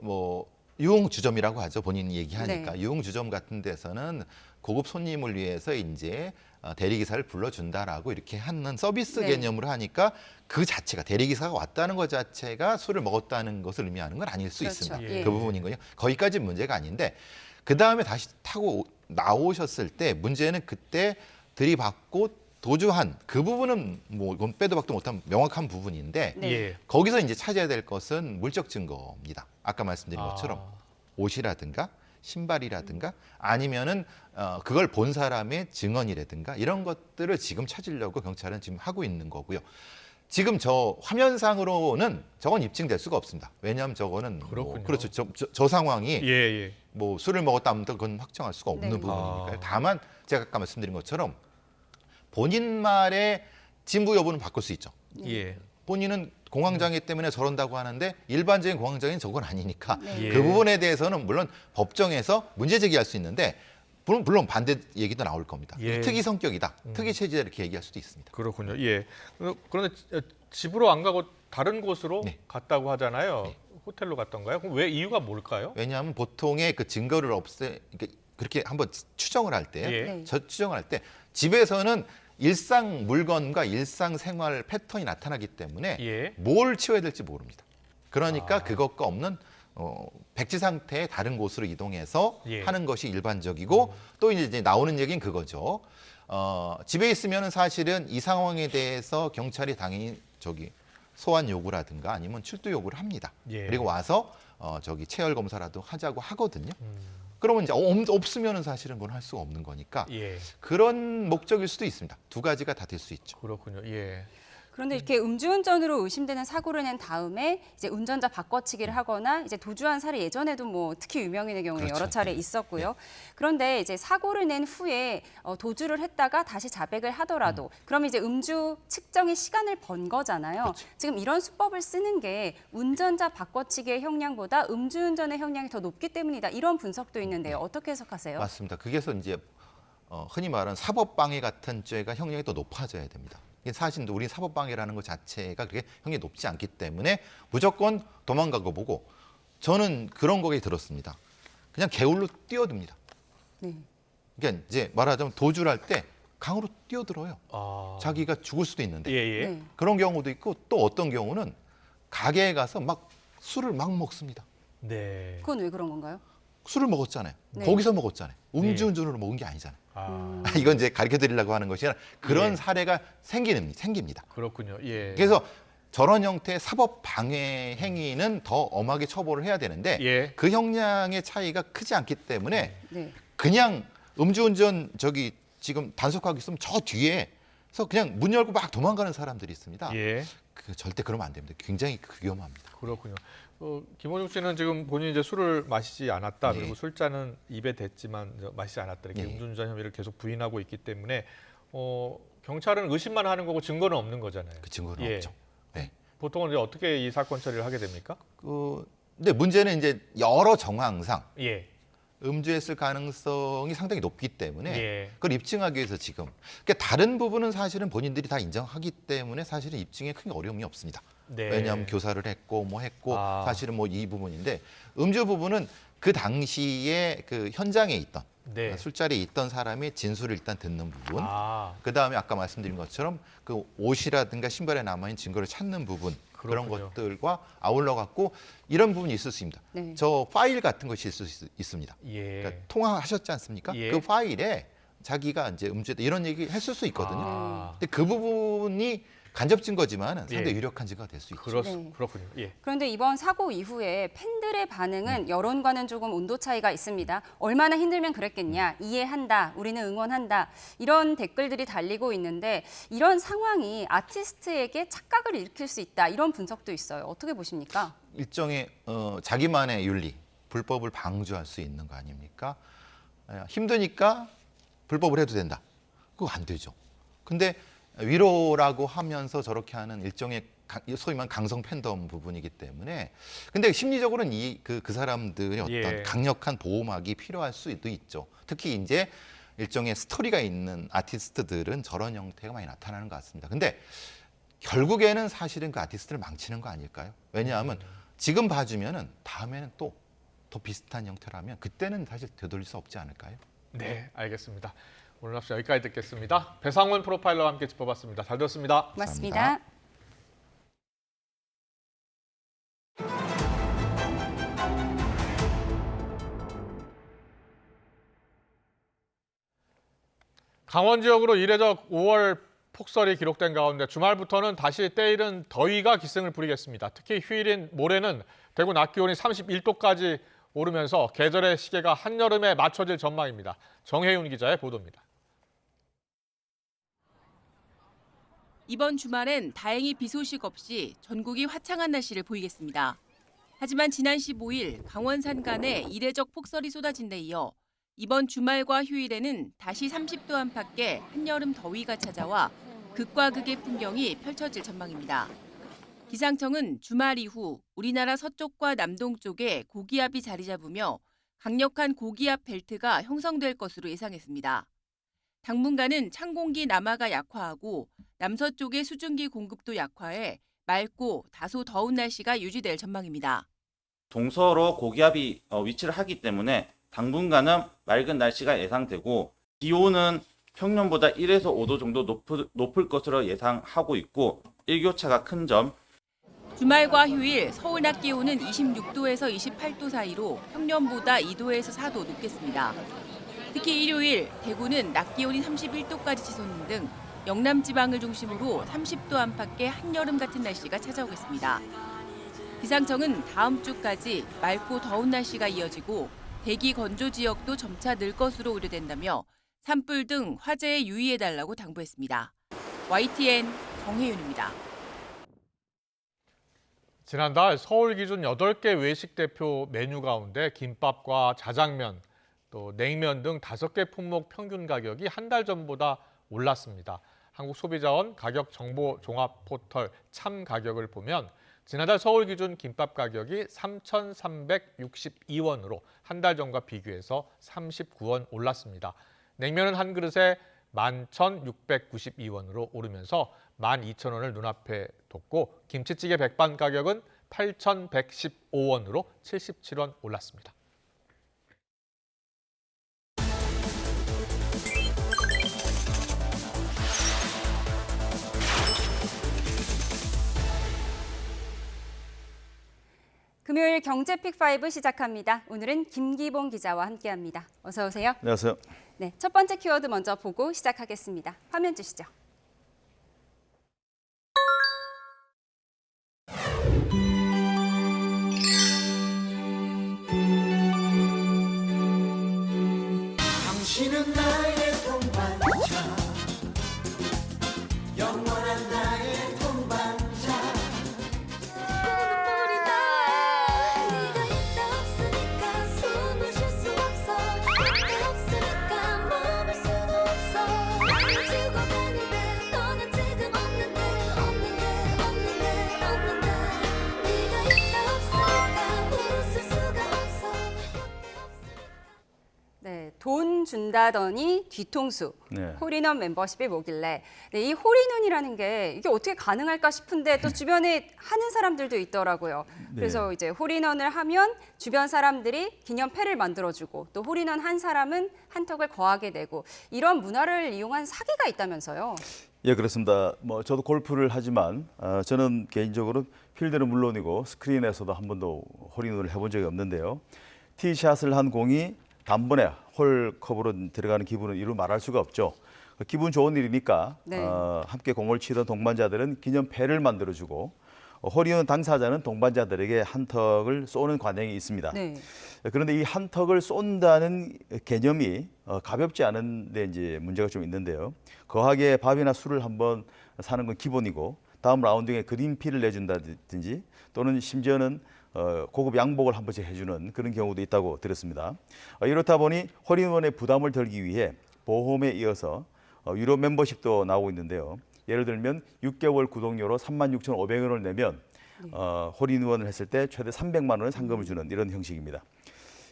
뭐 유흥주점이라고 하죠. 본인이 얘기하니까
네.
유흥주점 같은 데서는 고급 손님을 위해서 이제 대리기사를 불러준다라고 이렇게 하는 서비스
네.
개념으로 하니까 그 자체가 대리기사가 왔다는 것 자체가 술을 먹었다는 것을 의미하는 건 아닐 수
그렇죠.
있습니다.
예.
그 부분인 거요. 거기까지 문제가 아닌데 그 다음에 다시 타고 나오셨을 때 문제는 그때 들이받고 도주한 그 부분은 뭐 이건 빼도 박도 못한 명확한 부분인데
네.
예.
거기서 이제 찾아야 될 것은 물적 증거입니다. 아까 말씀드린 것처럼 옷이라든가 신발이라든가 아니면은 그걸 본 사람의 증언이라든가 이런 것들을 지금 찾으려고 경찰은 지금 하고 있는 거고요. 지금 저 화면상으로는 저건 입증될 수가 없습니다. 왜냐하면 저거는 뭐 그렇죠. 저 상황이
예.
뭐 술을 먹었다 하면 그건 확정할 수가 없는
네.
부분이니까요. 다만 제가 아까 말씀드린 것처럼 본인 말의 진부 여부는 바꿀 수 있죠.
예.
본인은 공황장애 때문에 저런다고 하는데 일반적인 공황장애는 저건 아니니까
네.
그 부분에 대해서는 물론 법정에서 문제 제기할 수 있는데 물론 반대 얘기도 나올 겁니다.
예.
특이 성격이다, 특이 체질이다 이렇게 얘기할 수도 있습니다.
그렇군요. 예. 그런데 집으로 안 가고 다른 곳으로
네.
갔다고 하잖아요. 호텔로 갔던가요? 그럼 왜 이유가 뭘까요?
왜냐하면 보통의 그 증거를 그렇게 한번 추정을 할 때,
예.
네.
추정을 할 때 집에서는 일상 물건과 일상 생활 패턴이 나타나기 때문에
예.
뭘 치워야 될지 모릅니다. 그러니까 그것과 없는 백지 상태의 다른 곳으로 이동해서
예.
하는 것이 일반적이고 또 이제 나오는 얘기는 그거죠. 집에 있으면 사실은 이 상황에 대해서 경찰이 당연히 소환 요구라든가 아니면 출두 요구를 합니다. 그리고 와서 체열 검사라도 하자고 하거든요. 그러면 이제 없으면은 사실은 그건 할 수가 없는 거니까 그런 목적일 수도 있습니다. 두 가지가 다 될 수 있죠.
그렇군요.
그런데 이렇게 음주운전으로 의심되는 사고를 낸 다음에 이제 운전자 바꿔치기를 하거나 이제 도주한 사례 예전에도 뭐 특히 유명인의 경우에
그렇죠.
여러 차례 있었고요. 그런데 이제 사고를 낸 후에 도주를 했다가 다시 자백을 하더라도 그러면 이제 음주 측정의 시간을 번 거잖아요.
그렇죠.
지금 이런 수법을 쓰는 게 운전자 바꿔치기의 형량보다 음주운전의 형량이 더 높기 때문이다. 이런 분석도 있는데요. 어떻게 해석하세요?
맞습니다. 그게서 이제 흔히 말하는 사법방해 같은 죄가 형량이 더 높아져야 됩니다. 사실 우리 사법방해라는 것 자체가 그렇게 형량이 높지 않기 때문에 무조건 도망가고 보고 저는 그런 거에 들었습니다. 그냥 개울로 뛰어듭니다. 그러니까 이제 말하자면 도주를 할 때 강으로 뛰어들어요. 자기가 죽을 수도 있는데 그런 경우도 있고 또 어떤 경우는 가게에 가서 막 술을 막 먹습니다.
그건 왜 그런 건가요?
술을 먹었잖아요. 거기서 먹었잖아요. 음주운전으로 먹은 게 아니잖아요. 이건 이제 가르쳐드리려고 하는 것이 아니라 그런 사례가 생깁니다.
그렇군요.
그래서 저런 형태의 사법 방해 행위는 더 엄하게 처벌을 해야 되는데 그 형량의 차이가 크지 않기 때문에 그냥 음주운전 지금 단속하고 있으면 저 뒤에서 그냥 문 열고 막 도망가는 사람들이 있습니다. 절대 그러면 안 됩니다. 굉장히 위험합니다.
그렇군요. 김원중 씨는 지금 본인이 이제 술을 마시지 않았다. 그리고 술잔은 입에 댔지만 마시지 않았다. 이렇게 음주운전 혐의를 계속 부인하고 있기 때문에 경찰은 의심만 하는 거고 증거는 없는 거잖아요.
그 증거는 없죠.
보통은 이제 어떻게 이 사건 처리를 하게 됩니까?
근데 문제는 이제 여러 정황상 음주했을 가능성이 상당히 높기 때문에 그걸 입증하기 위해서 지금 그러니까 다른 부분은 사실은 본인들이 다 인정하기 때문에 사실은 입증에 큰 어려움이 없습니다. 왜냐하면 교사를 했고 사실은 이 부분인데 음주 부분은 그 당시에 그 현장에 있던 술자리에 있던 사람의 진술을 일단 듣는 부분, 그 다음에 아까 말씀드린 것처럼 그 옷이라든가 신발에 남아있는 증거를 찾는 부분 그런 것들과 아울러 갖고 이런 부분이 있을 수 있습니다. 저 파일 같은 것이 있을 수 있습니다. 그러니까 통화하셨지 않습니까? 그 파일에 자기가 이제 음주했다 이런 얘기 했을 수 있거든요. 근데 그 부분이 간접 증거지만 상당히 유력한 증거가 될 수 있죠.
그렇군요.
그런데 이번 사고 이후에 팬들의 반응은 여론과는 조금 온도 차이가 있습니다. 얼마나 힘들면 그랬겠냐, 이해한다, 우리는 응원한다 이런 댓글들이 달리고 있는데 이런 상황이 아티스트에게 착각을 일으킬 수 있다 이런 분석도 있어요. 어떻게 보십니까?
일종의 자기만의 윤리, 불법을 방조할 수 있는 거 아닙니까? 힘드니까 불법을 해도 된다. 그거 안 되죠. 근데 위로라고 하면서 저렇게 하는 일종의 소위 말하는 강성 팬덤 부분이기 때문에 근데 심리적으로는 그 사람들의 어떤 강력한 보호막이 필요할 수도 있죠. 특히 이제 일종의 스토리가 있는 아티스트들은 저런 형태가 많이 나타나는 것 같습니다. 근데 결국에는 사실은 그 아티스트를 망치는 거 아닐까요? 왜냐하면 지금 봐주면은 다음에는 또 더 비슷한 형태라면 그때는 사실 되돌릴 수 없지 않을까요?
네, 알겠습니다. 오늘 합시 여기까지 듣겠습니다. 배상훈 프로파일러와 함께 짚어봤습니다. 잘 들었습니다.
고맙습니다.
강원 지역으로 이례적 5월 폭설이 기록된 가운데 주말부터는 다시 때이른 더위가 기승을 부리겠습니다. 특히 휴일인 모레는 대구 낮 기온이 31도까지 오르면서 계절의 시계가 한여름에 맞춰질 전망입니다. 정혜윤 기자의 보도입니다.
이번 주말엔 다행히 비 소식 없이 전국이 화창한 날씨를 보이겠습니다. 하지만 지난 15일 강원 산간에 이례적 폭설이 쏟아진 데 이어 이번 주말과 휴일에는 다시 30도 안팎의 한여름 더위가 찾아와 극과 극의 풍경이 펼쳐질 전망입니다. 기상청은 주말 이후 우리나라 서쪽과 남동쪽에 고기압이 자리 잡으며 강력한 고기압 벨트가 형성될 것으로 예상했습니다. 당분간은 찬 공기 남하가 약화하고 남서쪽의 수증기 공급도 약화해 맑고 다소 더운 날씨가 유지될 전망입니다.
동서로 고기압이 위치를 하기 때문에 당분간은 맑은 날씨가 예상되고 기온은 평년보다 1에서 5도 정도 높을 것으로 예상하고 있고 일교차가 큰 점.
주말과 휴일 서울 낮 기온은 26도에서 28도 사이로 평년보다 2도에서 4도 높겠습니다. 특히 일요일 대구는 낮 기온이 31도까지 치솟는 등 영남 지방을 중심으로 30도 안팎의 한여름 같은 날씨가 찾아오겠습니다. 기상청은 다음 주까지 맑고 더운 날씨가 이어지고 대기 건조 지역도 점차 늘 것으로 우려된다며 산불 등 화재에 유의해달라고 당부했습니다. YTN 정혜윤입니다.
지난달 서울 기준 8개 외식 대표 메뉴 가운데 김밥과 자장면, 또 냉면 등 5개 품목 평균 가격이 한 달 전보다 올랐습니다. 한국소비자원 가격정보종합포털 참 가격을 보면 지난달 서울 기준 김밥 가격이 3,362원으로 한 달 전과 비교해서 39원 올랐습니다. 냉면은 한 그릇에 11,692원으로 오르면서 12,000원을 눈앞에 뒀고 김치찌개 백반 가격은 8,115원으로 77원 올랐습니다.
금요일 경제 픽5 시작합니다. 오늘은 김기봉 기자와 함께합니다. 어서 오세요.
안녕하세요.
네, 첫 번째 키워드 먼저 보고 시작하겠습니다. 화면 주시죠.
당신은 나의 동반자, 영원한 나의 동반자.
네, 돈 준다더니 뒤통수.
네.
홀인원 멤버십이 뭐길래. 네, 이 홀인원이라는 게 이게 어떻게 가능할까 싶은데 또 주변에 하는 사람들도 있더라고요. 그래서 이제 홀인원을 하면 주변 사람들이 기념패를 만들어주고 또 홀인원 한 사람은 한턱을 거하게 되고 이런 문화를 이용한 사기가 있다면서요.
예, 그렇습니다. 저도 골프를 하지만 저는 개인적으로 필드는 물론이고 스크린에서도 한 번도 홀인원을 해본 적이 없는데요. 티샷을 한 공이 단번에 홀컵으로 들어가는 기분은 이루 말할 수가 없죠. 기분 좋은 일이니까
네.
함께 공을 치던 동반자들은 기념패를 만들어주고 홀인원 당사자는 동반자들에게 한턱을 쏘는 관행이 있습니다.
네.
그런데 이 한턱을 쏜다는 개념이 가볍지 않은 데 이제 문제가 좀 있는데요. 거하게 밥이나 술을 한번 사는 건 기본이고 다음 라운딩에 그린피를 내준다든지 또는 심지어는 고급 양복을 한 번씩 해주는 그런 경우도 있다고 들었습니다. 이렇다 보니 홀인원의 부담을 덜기 위해 보험에 이어서 유료 멤버십도 나오고 있는데요. 예를 들면 6개월 구독료로 36,500원을 내면 홀인원을 했을 때 최대 300만 원의 상금을 주는 이런 형식입니다.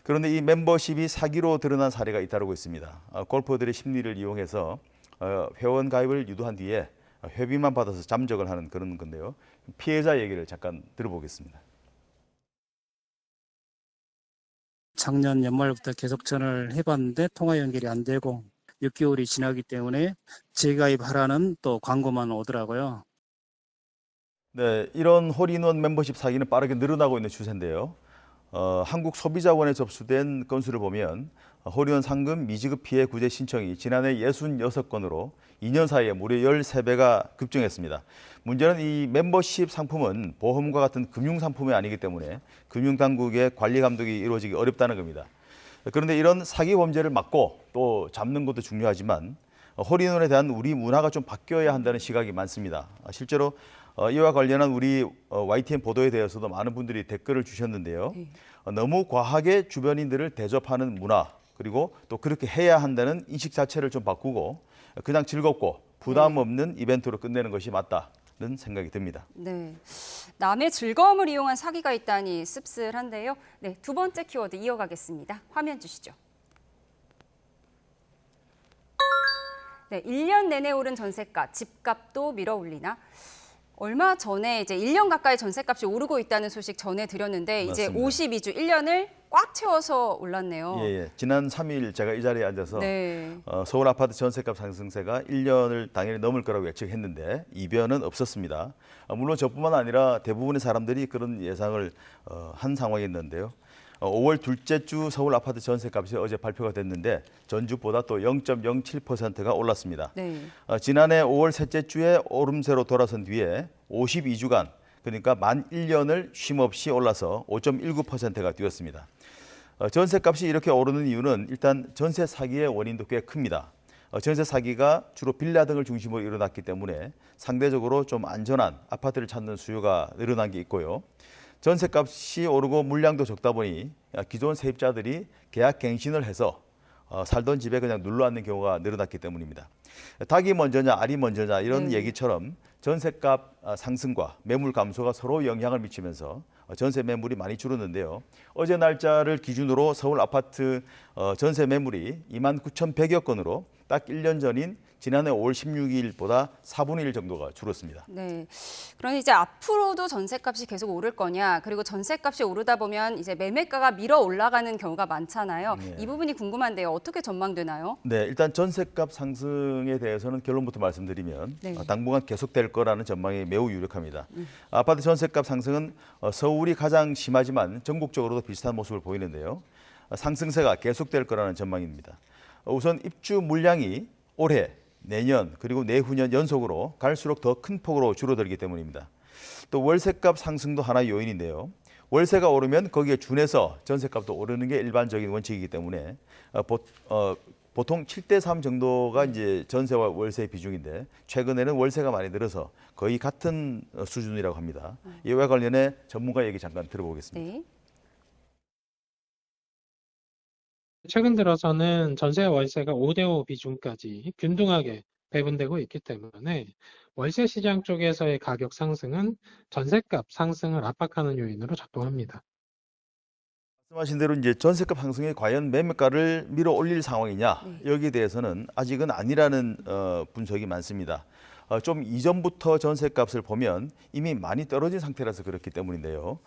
그런데 이 멤버십이 사기로 드러난 사례가 잇따르고 있습니다. 골퍼들의 심리를 이용해서 회원 가입을 유도한 뒤에 회비만 받아서 잠적을 하는 그런 건데요. 피해자 얘기를 잠깐 들어보겠습니다.
작년 연말부터 계속 전화를 해봤는데 통화 연결이 안 되고 6개월이 지나기 때문에 재가입하라는 또 광고만 오더라고요.
네, 이런 홀인원 멤버십 사기는 빠르게 늘어나고 있는 추세인데요. 한국소비자원에 접수된 건수를 보면 홀인원 상금 미지급 피해 구제 신청이 지난해 66건으로 2년 사이에 무려 13배가 급증했습니다. 문제는 이 멤버십 상품은 보험과 같은 금융상품이 아니기 때문에 금융당국의 관리 감독이 이루어지기 어렵다는 겁니다. 그런데 이런 사기 범죄를 막고 또 잡는 것도 중요하지만 홀인원에 대한 우리 문화가 좀 바뀌어야 한다는 시각이 많습니다. 실제로 이와 관련한 우리 YTN 보도에 대해서도 많은 분들이 댓글을 주셨는데요. 너무 과하게 주변인들을 대접하는 문화 그리고 또 그렇게 해야 한다는 인식 자체를 좀 바꾸고 그냥 즐겁고 부담 없는 이벤트로 끝내는 것이 맞다는 생각이 듭니다.
네, 남의 즐거움을 이용한 사기가 있다니 씁쓸한데요. 네, 두 번째 키워드 이어가겠습니다. 화면 주시죠. 네, 1년 내내 오른 전세가, 집값도 밀어올리나? 얼마 전에 이제 1년 가까이 전세값이 오르고 있다는 소식 전해드렸는데
맞습니다.
이제 52주 1년을 꽉 채워서 올랐네요.
예. 지난 3일 제가 이 자리에 앉아서
네.
서울 아파트 전세값 상승세가 1년을 당연히 넘을 거라고 예측했는데 이변은 없었습니다. 물론 저뿐만 아니라 대부분의 사람들이 그런 예상을 한 상황이었는데요. 5월 둘째 주 서울 아파트 전셋값이 어제 발표가 됐는데 전주보다 또 0.07%가 올랐습니다.
네.
지난해 5월 셋째 주에 오름세로 돌아선 뒤에 52주간 그러니까 만 1년을 쉼없이 올라서 5.19%가 뛰었습니다. 전셋값이 이렇게 오르는 이유는 일단 전세 사기의 원인도 꽤 큽니다. 전세 사기가 주로 빌라 등을 중심으로 일어났기 때문에 상대적으로 좀 안전한 아파트를 찾는 수요가 늘어난 게 있고요. 전셋값이 오르고 물량도 적다 보니 기존 세입자들이 계약 갱신을 해서 살던 집에 그냥 눌러 앉는 경우가 늘어났기 때문입니다. 닭이 먼저냐 알이 먼저냐 이런 얘기처럼 전셋값 상승과 매물 감소가 서로 영향을 미치면서 전세 매물이 많이 줄었는데요. 어제 날짜를 기준으로 서울 아파트 전세 매물이 29,100여 건으로 딱 1년 전인 지난해 5월 16일보다 4분의 1 정도가 줄었습니다.
네. 그러니 이제 앞으로도 전셋값이 계속 오를 거냐, 그리고 전셋값이 오르다 보면 이제 매매가가 밀어 올라가는 경우가 많잖아요.
네.
이 부분이 궁금한데요. 어떻게 전망되나요?
네, 일단 전셋값 상승에 대해서는 결론부터 말씀드리면
네.
당분간 계속될 거라는 전망이 매우 유력합니다. 아파트 전셋값 상승은 서울이 가장 심하지만 전국적으로도 비슷한 모습을 보이는데요. 상승세가 계속될 거라는 전망입니다. 우선 입주 물량이 올해, 내년 그리고 내후년 연속으로 갈수록 더 큰 폭으로 줄어들기 때문입니다. 또 월세값 상승도 하나의 요인인데요. 월세가 오르면 거기에 준해서 전셋값도 오르는 게 일반적인 원칙이기 때문에 보통 7대3 정도가 이제 전세와 월세의 비중인데 최근에는 월세가 많이 늘어서 거의 같은 수준이라고 합니다. 이와 관련해 전문가 얘기 잠깐 들어보겠습니다.
네.
최근 들어서는 전세와 월세가 5대5 비중까지 균등하게 배분되고 있기 때문에 월세 시장 쪽에서의 가격 상승은 전세값 상승을 압박하는 요인으로 작동합니다.
말씀하신 대로 이제 전세값 상승이 과연 매매가를 밀어 올릴 상황이냐 여기에 대해서는 아직은 아니라는 분석이 많습니다. 좀 이전부터 전세값을 보면 이미 많이 떨어진 상태라서 그렇기 때문인데요.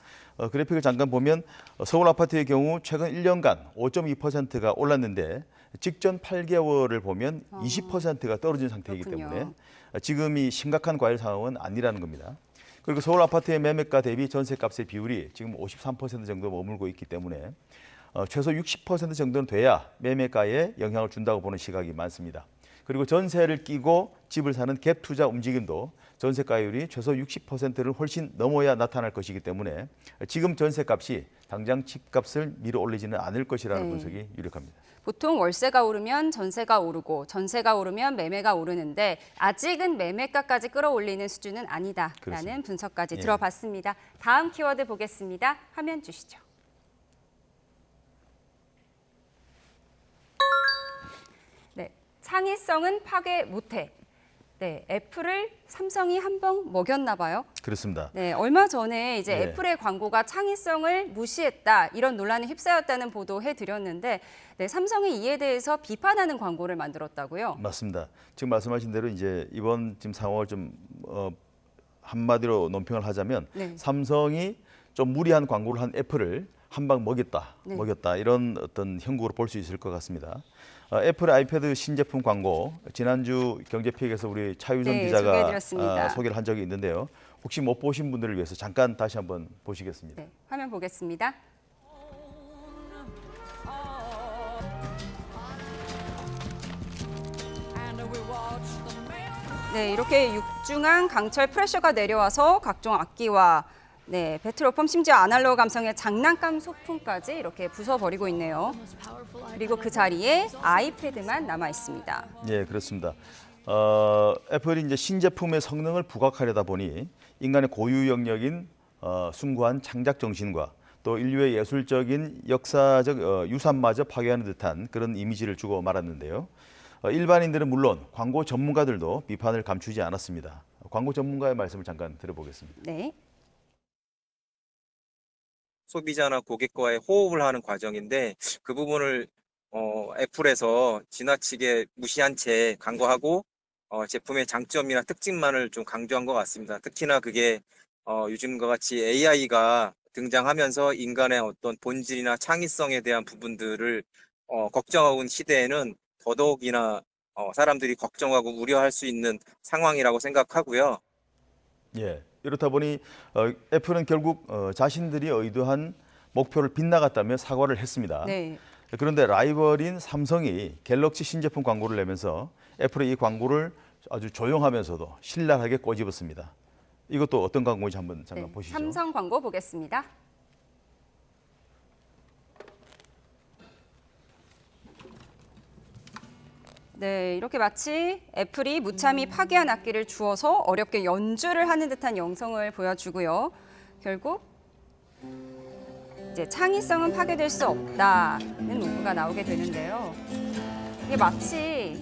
그래픽을 잠깐 보면 서울 아파트의 경우 최근 1년간 5.2%가 올랐는데 직전 8개월을 보면 20%가 떨어진 상태이기
그렇군요.
때문에 지금이 심각한 과열 상황은 아니라는 겁니다. 그리고 서울 아파트의 매매가 대비 전세값의 비율이 지금 53% 정도 머물고 있기 때문에 최소 60% 정도는 돼야 매매가에 영향을 준다고 보는 시각이 많습니다. 그리고 전세를 끼고 집을 사는 갭 투자 움직임도 전세가율이 최소 60%를 훨씬 넘어야 나타날 것이기 때문에 지금 전세값이 당장 집값을 밀어 올리지는 않을 것이라는 분석이 유력합니다.
보통 월세가 오르면 전세가 오르고 전세가 오르면 매매가 오르는데 아직은 매매가까지 끌어올리는 수준은 아니다라는
그렇습니다.
분석까지
예.
들어봤습니다. 다음 키워드 보겠습니다. 화면 주시죠. 네, 창의성은 파괴 못해. 네, 애플을 삼성이 한 방 먹였나 봐요.
그렇습니다.
네, 얼마 전에 이제
네.
애플의 광고가 창의성을 무시했다 이런 논란에 휩싸였다는 보도해드렸는데, 네, 삼성이 이에 대해서 비판하는 광고를 만들었다고요?
맞습니다. 지금 말씀하신 대로 이제 이번 지금 상황을 좀 한마디로 논평을 하자면
네.
삼성이 좀 무리한 광고를 한 애플을 한 방 먹였다,
네.
먹였다 이런 어떤 형국으로 볼 수 있을 것 같습니다. 애플 아이패드 신제품 광고 지난주 경제픽에서 우리 차유선
네,
기자가
소개해드렸습니다.
소개를 한 적이 있는데요. 혹시 못 보신 분들을 위해서 잠깐 다시 한번 보시겠습니다.
네, 화면 보겠습니다. 네, 이렇게 육중한 강철 프레셔가 내려와서 각종 악기와 네, 배틀오펌 심지어 아날로그 감성의 장난감 소품까지 이렇게 부숴버리고 있네요. 그리고 그 자리에 아이패드만 남아 있습니다.
예, 그렇습니다. 애플이 이제 신제품의 성능을 부각하려다 보니 인간의 고유 영역인 숭고한 창작 정신과 또 인류의 예술적인 역사적 유산마저 파괴하는 듯한 그런 이미지를 주고 말았는데요. 일반인들은 물론 광고 전문가들도 비판을 감추지 않았습니다. 광고 전문가의 말씀을 잠깐 들어보겠습니다.
네.
소비자나 고객과의 호흡을 하는 과정인데 그 부분을 애플에서 지나치게 무시한 채 광고하고 제품의 장점이나 특징만을 좀 강조한 것 같습니다. 특히나 그게 요즘과 같이 AI가 등장하면서 인간의 어떤 본질이나 창의성에 대한 부분들을 걱정하고 있는 시대에는 더더욱이나 사람들이 걱정하고 우려할 수 있는 상황이라고 생각하고요.
예, 이렇다 보니 애플은 결국 자신들이 의도한 목표를 빗나갔다며 사과를 했습니다.
네.
그런데 라이벌인 삼성이 갤럭시 신제품 광고를 내면서 애플의 이 광고를 아주 조용하면서도 신랄하게 꼬집었습니다. 이것도 어떤 광고인지 한번 잠깐 보시죠.
삼성 광고 보겠습니다. 네, 이렇게 마치 애플이 무참히 파괴한 악기를 주워서 어렵게 연주를 하는 듯한 영상을 보여주고요. 결국 이제 창의성은 파괴될 수 없다는 문구가 나오게 되는데요. 이게 마치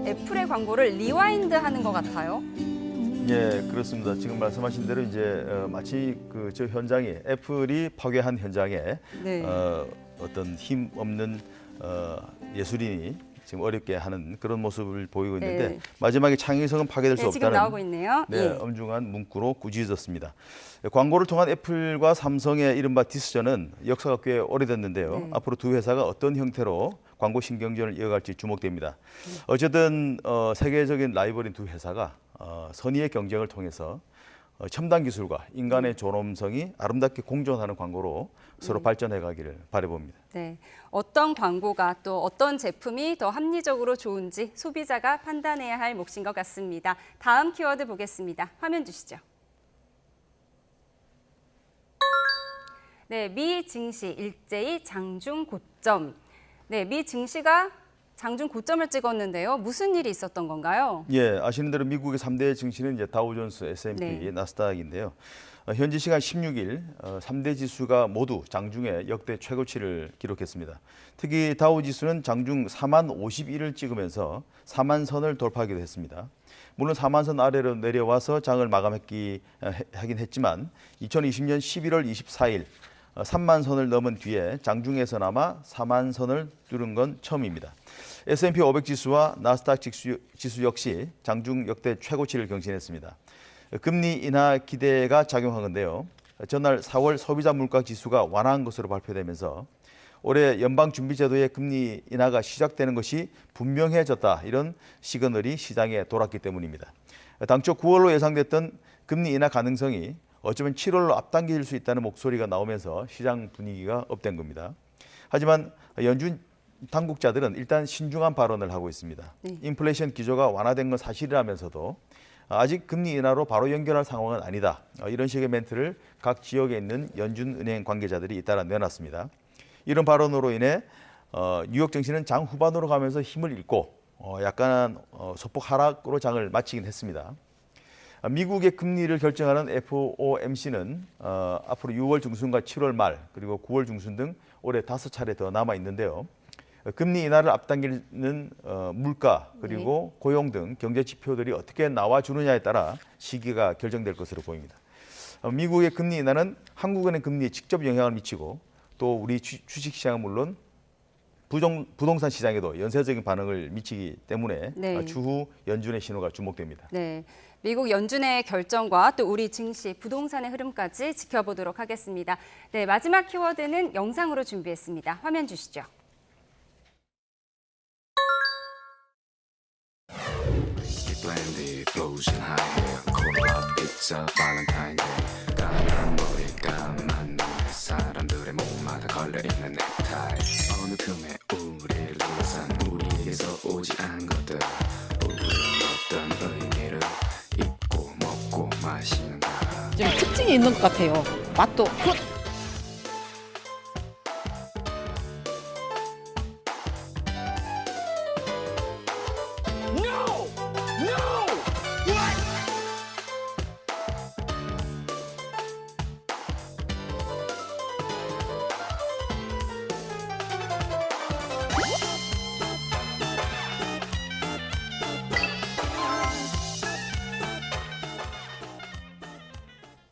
애플의 광고를 리와인드하는 것 같아요.
예, 그렇습니다. 지금 말씀하신 대로 이제 마치 저 현장에 애플이 파괴한 현장에
네.
어떤 힘 없는 예술인이 지금 어렵게 하는 그런 모습을 보이고 있는데
네.
마지막에 창의성은 파괴될 수
지금
없다는
나오고 있네요.
네,
예.
엄중한 문구로 꾸짖었습니다. 광고를 통한 애플과 삼성의 이른바 디스전은 역사가 꽤 오래됐는데요.
네.
앞으로 두 회사가 어떤 형태로 광고 신경전을 이어갈지 주목됩니다. 어쨌든 세계적인 라이벌인 두 회사가 선의의 경쟁을 통해서 첨단 기술과 인간의 존엄성이 아름답게 공존하는 광고로 서로 발전해 가기를 바라봅니다.
네, 어떤 광고가 또 어떤 제품이 더 합리적으로 좋은지 소비자가 판단해야 할 몫인 것 같습니다. 다음 키워드 보겠습니다. 화면 주시죠. 네, 미 증시 일제히 장중 고점. 네, 미 증시가 장중 고점을 찍었는데요. 무슨 일이 있었던 건가요?
예, 아시는 대로 미국의 3대 증시는 이제 다우존스, S&P,
네.
나스닥인데요. 현지 시간 16일 3대 지수가 모두 장중에 역대 최고치를 기록했습니다. 특히 다우 지수는 장중 4만 51을 찍으면서 4만 선을 돌파하기도 했습니다. 물론 4만 선 아래로 내려와서 장을 마감하긴 했지만 2020년 11월 24일 3만 선을 넘은 뒤에 장중에서나마 4만 선을 뚫은 건 처음입니다. S&P 500 지수와 나스닥 지수 역시 장중 역대 최고치를 경신했습니다. 금리 인하 기대가 작용한 건데요. 전날 4월 소비자 물가 지수가 완화한 것으로 발표되면서 올해 연방준비제도의 금리 인하가 시작되는 것이 분명해졌다. 이런 시그널이 시장에 돌았기 때문입니다. 당초 9월로 예상됐던 금리 인하 가능성이 어쩌면 7월로 앞당길 수 있다는 목소리가 나오면서 시장 분위기가 업된 겁니다. 하지만 연준 당국자들은 일단 신중한 발언을 하고 있습니다.
네.
인플레이션 기조가 완화된 건 사실이라면서도 아직 금리 인하로 바로 연결할 상황은 아니다. 이런 식의 멘트를 각 지역에 있는 연준은행 관계자들이 잇따라 내놨습니다. 이런 발언으로 인해 뉴욕 증시는 장 후반으로 가면서 힘을 잃고 약간 소폭 하락으로 장을 마치긴 했습니다. 미국의 금리를 결정하는 FOMC는 앞으로 6월 중순과 7월 말 그리고 9월 중순 등 올해 5차례 더 남아 있는데요. 금리 인하를 앞당기는 물가 그리고 고용 등 경제 지표들이 어떻게 나와주느냐에 따라 시기가 결정될 것으로 보입니다. 미국의 금리 인하는 한국은행 금리에 직접 영향을 미치고 또 우리 주식시장은 물론 부동산 시장에도 연쇄적인 반응을 미치기 때문에
네.
추후 연준의 신호가 주목됩니다.
네, 미국 연준의 결정과 또 우리 증시, 부동산의 흐름까지 지켜보도록 하겠습니다. 네, 마지막 키워드는 영상으로 준비했습니다. 화면 주시죠.
사람들의 목마다 걸려있는 넥타이 어느 틈에 우리를 둘러싼 우리에게서 오지 않은 것들 우리는 어떤 의미를 잊고 먹고 마시는가
좀 특징이 있는 것 같아요. 맛도 굿!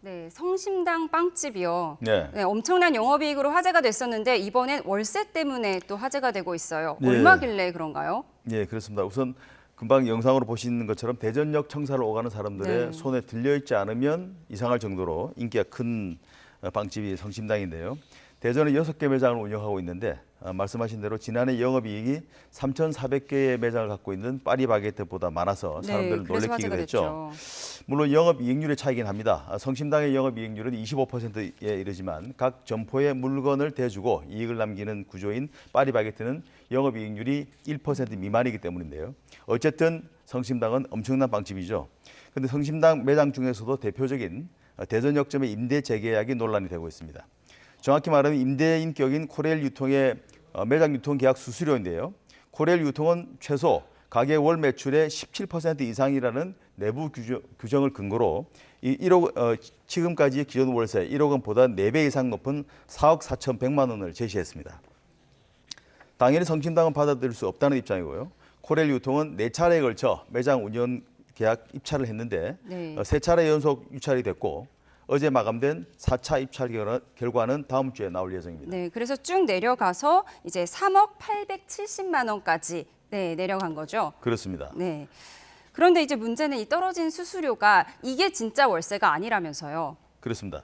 네, 성심당 빵집이요.
네.
네, 엄청난 영업이익으로 화제가 됐었는데 이번엔 월세 때문에 또 화제가 되고 있어요.
네.
얼마길래 그런가요?
예, 그렇습니다. 우선 금방 영상으로 보시는 것처럼 대전역 청사를 오가는 사람들의
네.
손에 들려있지 않으면 이상할 정도로 인기가 큰 빵집이 성심당인데요. 대전은 6개 매장을 운영하고 있는데 말씀하신 대로 지난해 영업이익이 3,400개의 매장을 갖고 있는 파리바게뜨보다 많아서 사람들을 놀래키기도 했죠. 물론 영업이익률의 차이긴 합니다. 성심당의 영업이익률은 25%에 이르지만 각 점포에 물건을 대주고 이익을 남기는 구조인 파리바게뜨는 영업이익률이 1% 미만이기 때문인데요. 어쨌든 성심당은 엄청난 빵집이죠. 그런데 성심당 매장 중에서도 대표적인 대전역점의 임대 재계약이 논란이 되고 있습니다. 정확히 말하면 임대인 격인 코레일 유통의 매장 유통 계약 수수료인데요. 코레일 유통은 최소 가게 월 매출의 17% 이상이라는 내부 규정을 근거로 지금까지 기존 월세 1억 원보다 4배 이상 높은 4억 4,100만 원을 제시했습니다. 당연히 성심당은 받아들일 수 없다는 입장이고요. 코레일 유통은 4차례에 걸쳐 매장 운영 계약 입찰을 했는데 3차례 연속 유찰이 됐고 어제 마감된 4차 입찰 결과는 다음 주에 나올 예정입니다.
네, 그래서 쭉 내려가서 이제 3억 870만 원까지 내려간 거죠.
그렇습니다.
네. 그런데 이제 문제는 이 떨어진 수수료가 이게 진짜 월세가 아니라면서요.
그렇습니다.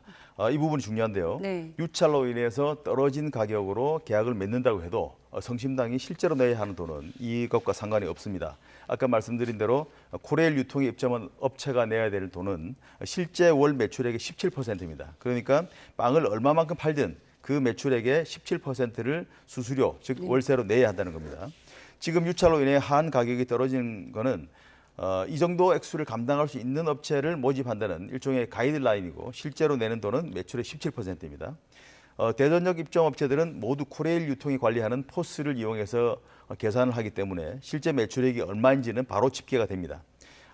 이 부분이 중요한데요.
네.
유찰로 인해서 떨어진 가격으로 계약을 맺는다고 해도 성심당이 실제로 내야 하는 돈은 이것과 상관이 없습니다. 아까 말씀드린 대로 코레일 유통에 입점한 업체가 내야 될 돈은 실제 월 매출액의 17%입니다. 그러니까 빵을 얼마만큼 팔든 그 매출액의 17%를 수수료, 즉 월세로 내야 한다는 겁니다. 지금 유찰로 인해 한 가격이 떨어진 거는 이 정도 액수를 감당할 수 있는 업체를 모집한다는 일종의 가이드라인이고 실제로 내는 돈은 매출의 17%입니다. 대전역 입점 업체들은 모두 코레일 유통이 관리하는 포스를 이용해서 계산을 하기 때문에 실제 매출액이 얼마인지는 바로 집계가 됩니다.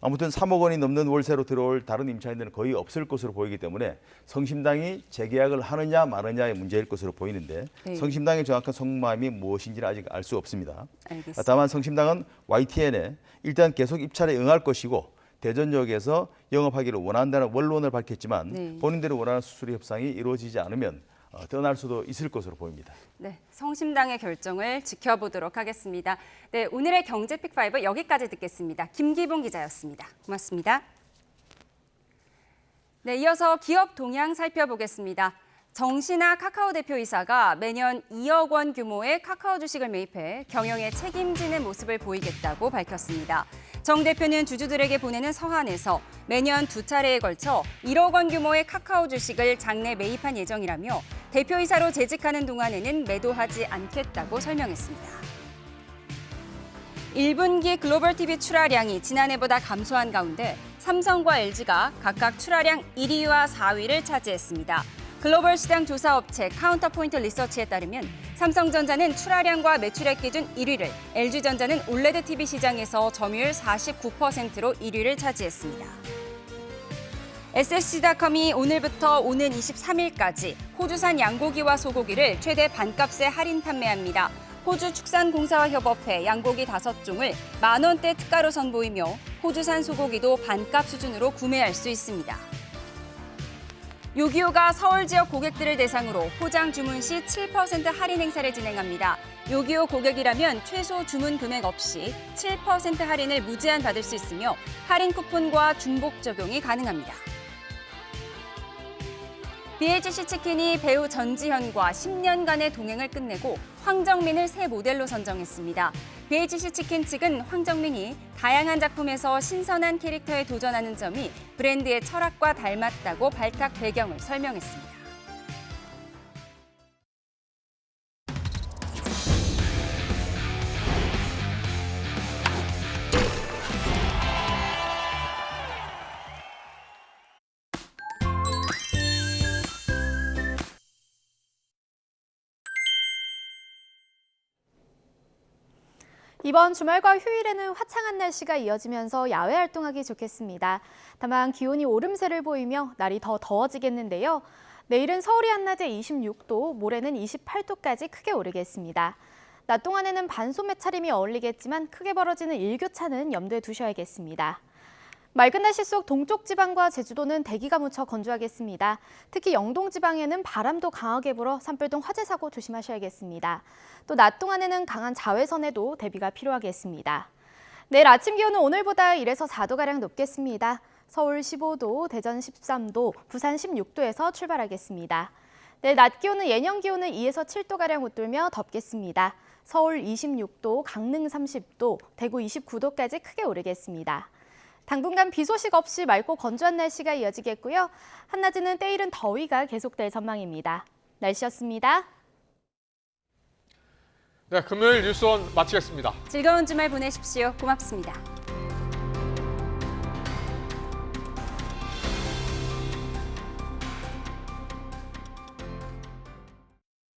아무튼 3억 원이 넘는 월세로 들어올 다른 임차인들은 거의 없을 것으로 보이기 때문에 성심당이 재계약을 하느냐 마느냐의 문제일 것으로 보이는데 성심당의 정확한 속마음이 무엇인지는 아직 알 수 없습니다.
알겠습니다.
다만 성심당은 YTN에 일단 계속 입찰에 응할 것이고 대전역에서 영업하기를 원한다는 원론을 밝혔지만 본인들이 원하는 수수료 협상이 이루어지지 않으면 떠날 수도 있을 것으로 보입니다.
네, 성심당의 결정을 지켜보도록 하겠습니다. 네, 오늘의 경제픽5 여기까지 듣겠습니다. 김기봉 기자였습니다. 고맙습니다. 네, 이어서 기업 동향 살펴보겠습니다. 정신아 카카오 대표이사가 매년 2억 원 규모의 카카오 주식을 매입해 경영에 책임지는 모습을 보이겠다고 밝혔습니다. 정 대표는 주주들에게 보내는 서한에서 매년 2차례에 걸쳐 1억 원 규모의 카카오 주식을 장내 매입한 예정이라며 대표이사로 재직하는 동안에는 매도하지 않겠다고 설명했습니다. 1분기 글로벌 TV 출하량이 지난해보다 감소한 가운데 삼성과 LG가 각각 출하량 1위와 4위를 차지했습니다. 글로벌 시장 조사 업체 카운터포인트 리서치에 따르면 삼성전자는 출하량과 매출액 기준 1위를, LG전자는 올레드 TV 시장에서 점유율 49%로 1위를 차지했습니다. SSG닷컴이 오늘부터 오는 23일까지 호주산 양고기와 소고기를 최대 반값에 할인 판매합니다. 호주축산공사협업회 양고기 5종을 만원대 특가로 선보이며 호주산 소고기도 반값 수준으로 구매할 수 있습니다. 요기요가 서울 지역 고객들을 대상으로 포장 주문 시 7% 할인 행사를 진행합니다. 요기요 고객이라면 최소 주문 금액 없이 7% 할인을 무제한 받을 수 있으며 할인 쿠폰과 중복 적용이 가능합니다. BHC 치킨이 배우 전지현과 10년간의 동행을 끝내고 황정민을 새 모델로 선정했습니다. BHC 치킨 측은 황정민이 다양한 작품에서 신선한 캐릭터에 도전하는 점이 브랜드의 철학과 닮았다고 발탁 배경을 설명했습니다.
이번 주말과 휴일에는 화창한 날씨가 이어지면서 야외 활동하기 좋겠습니다. 다만 기온이 오름세를 보이며 날이 더 더워지겠는데요. 내일은 서울이 한낮에 26도, 모레는 28도까지 크게 오르겠습니다. 낮 동안에는 반소매 차림이 어울리겠지만 크게 벌어지는 일교차는 염두에 두셔야겠습니다. 맑은 날씨 속 동쪽 지방과 제주도는 대기가 무척 건조하겠습니다. 특히 영동 지방에는 바람도 강하게 불어 산불 등 화재 사고 조심하셔야겠습니다. 또 낮 동안에는 강한 자외선에도 대비가 필요하겠습니다. 내일 아침 기온은 오늘보다 1에서 4도가량 높겠습니다. 서울 15도, 대전 13도, 부산 16도에서 출발하겠습니다. 네, 낮 기온은 예년 기온을 2에서 7도가량 웃돌며 덥겠습니다. 서울 26도, 강릉 30도, 대구 29도까지 크게 오르겠습니다. 당분간 비 소식 없이 맑고 건조한 날씨가 이어지겠고요. 한낮에는 때이른 더위가 계속될 전망입니다. 날씨였습니다.
네, 금요일 뉴스원 마치겠습니다.
즐거운 주말 보내십시오. 고맙습니다.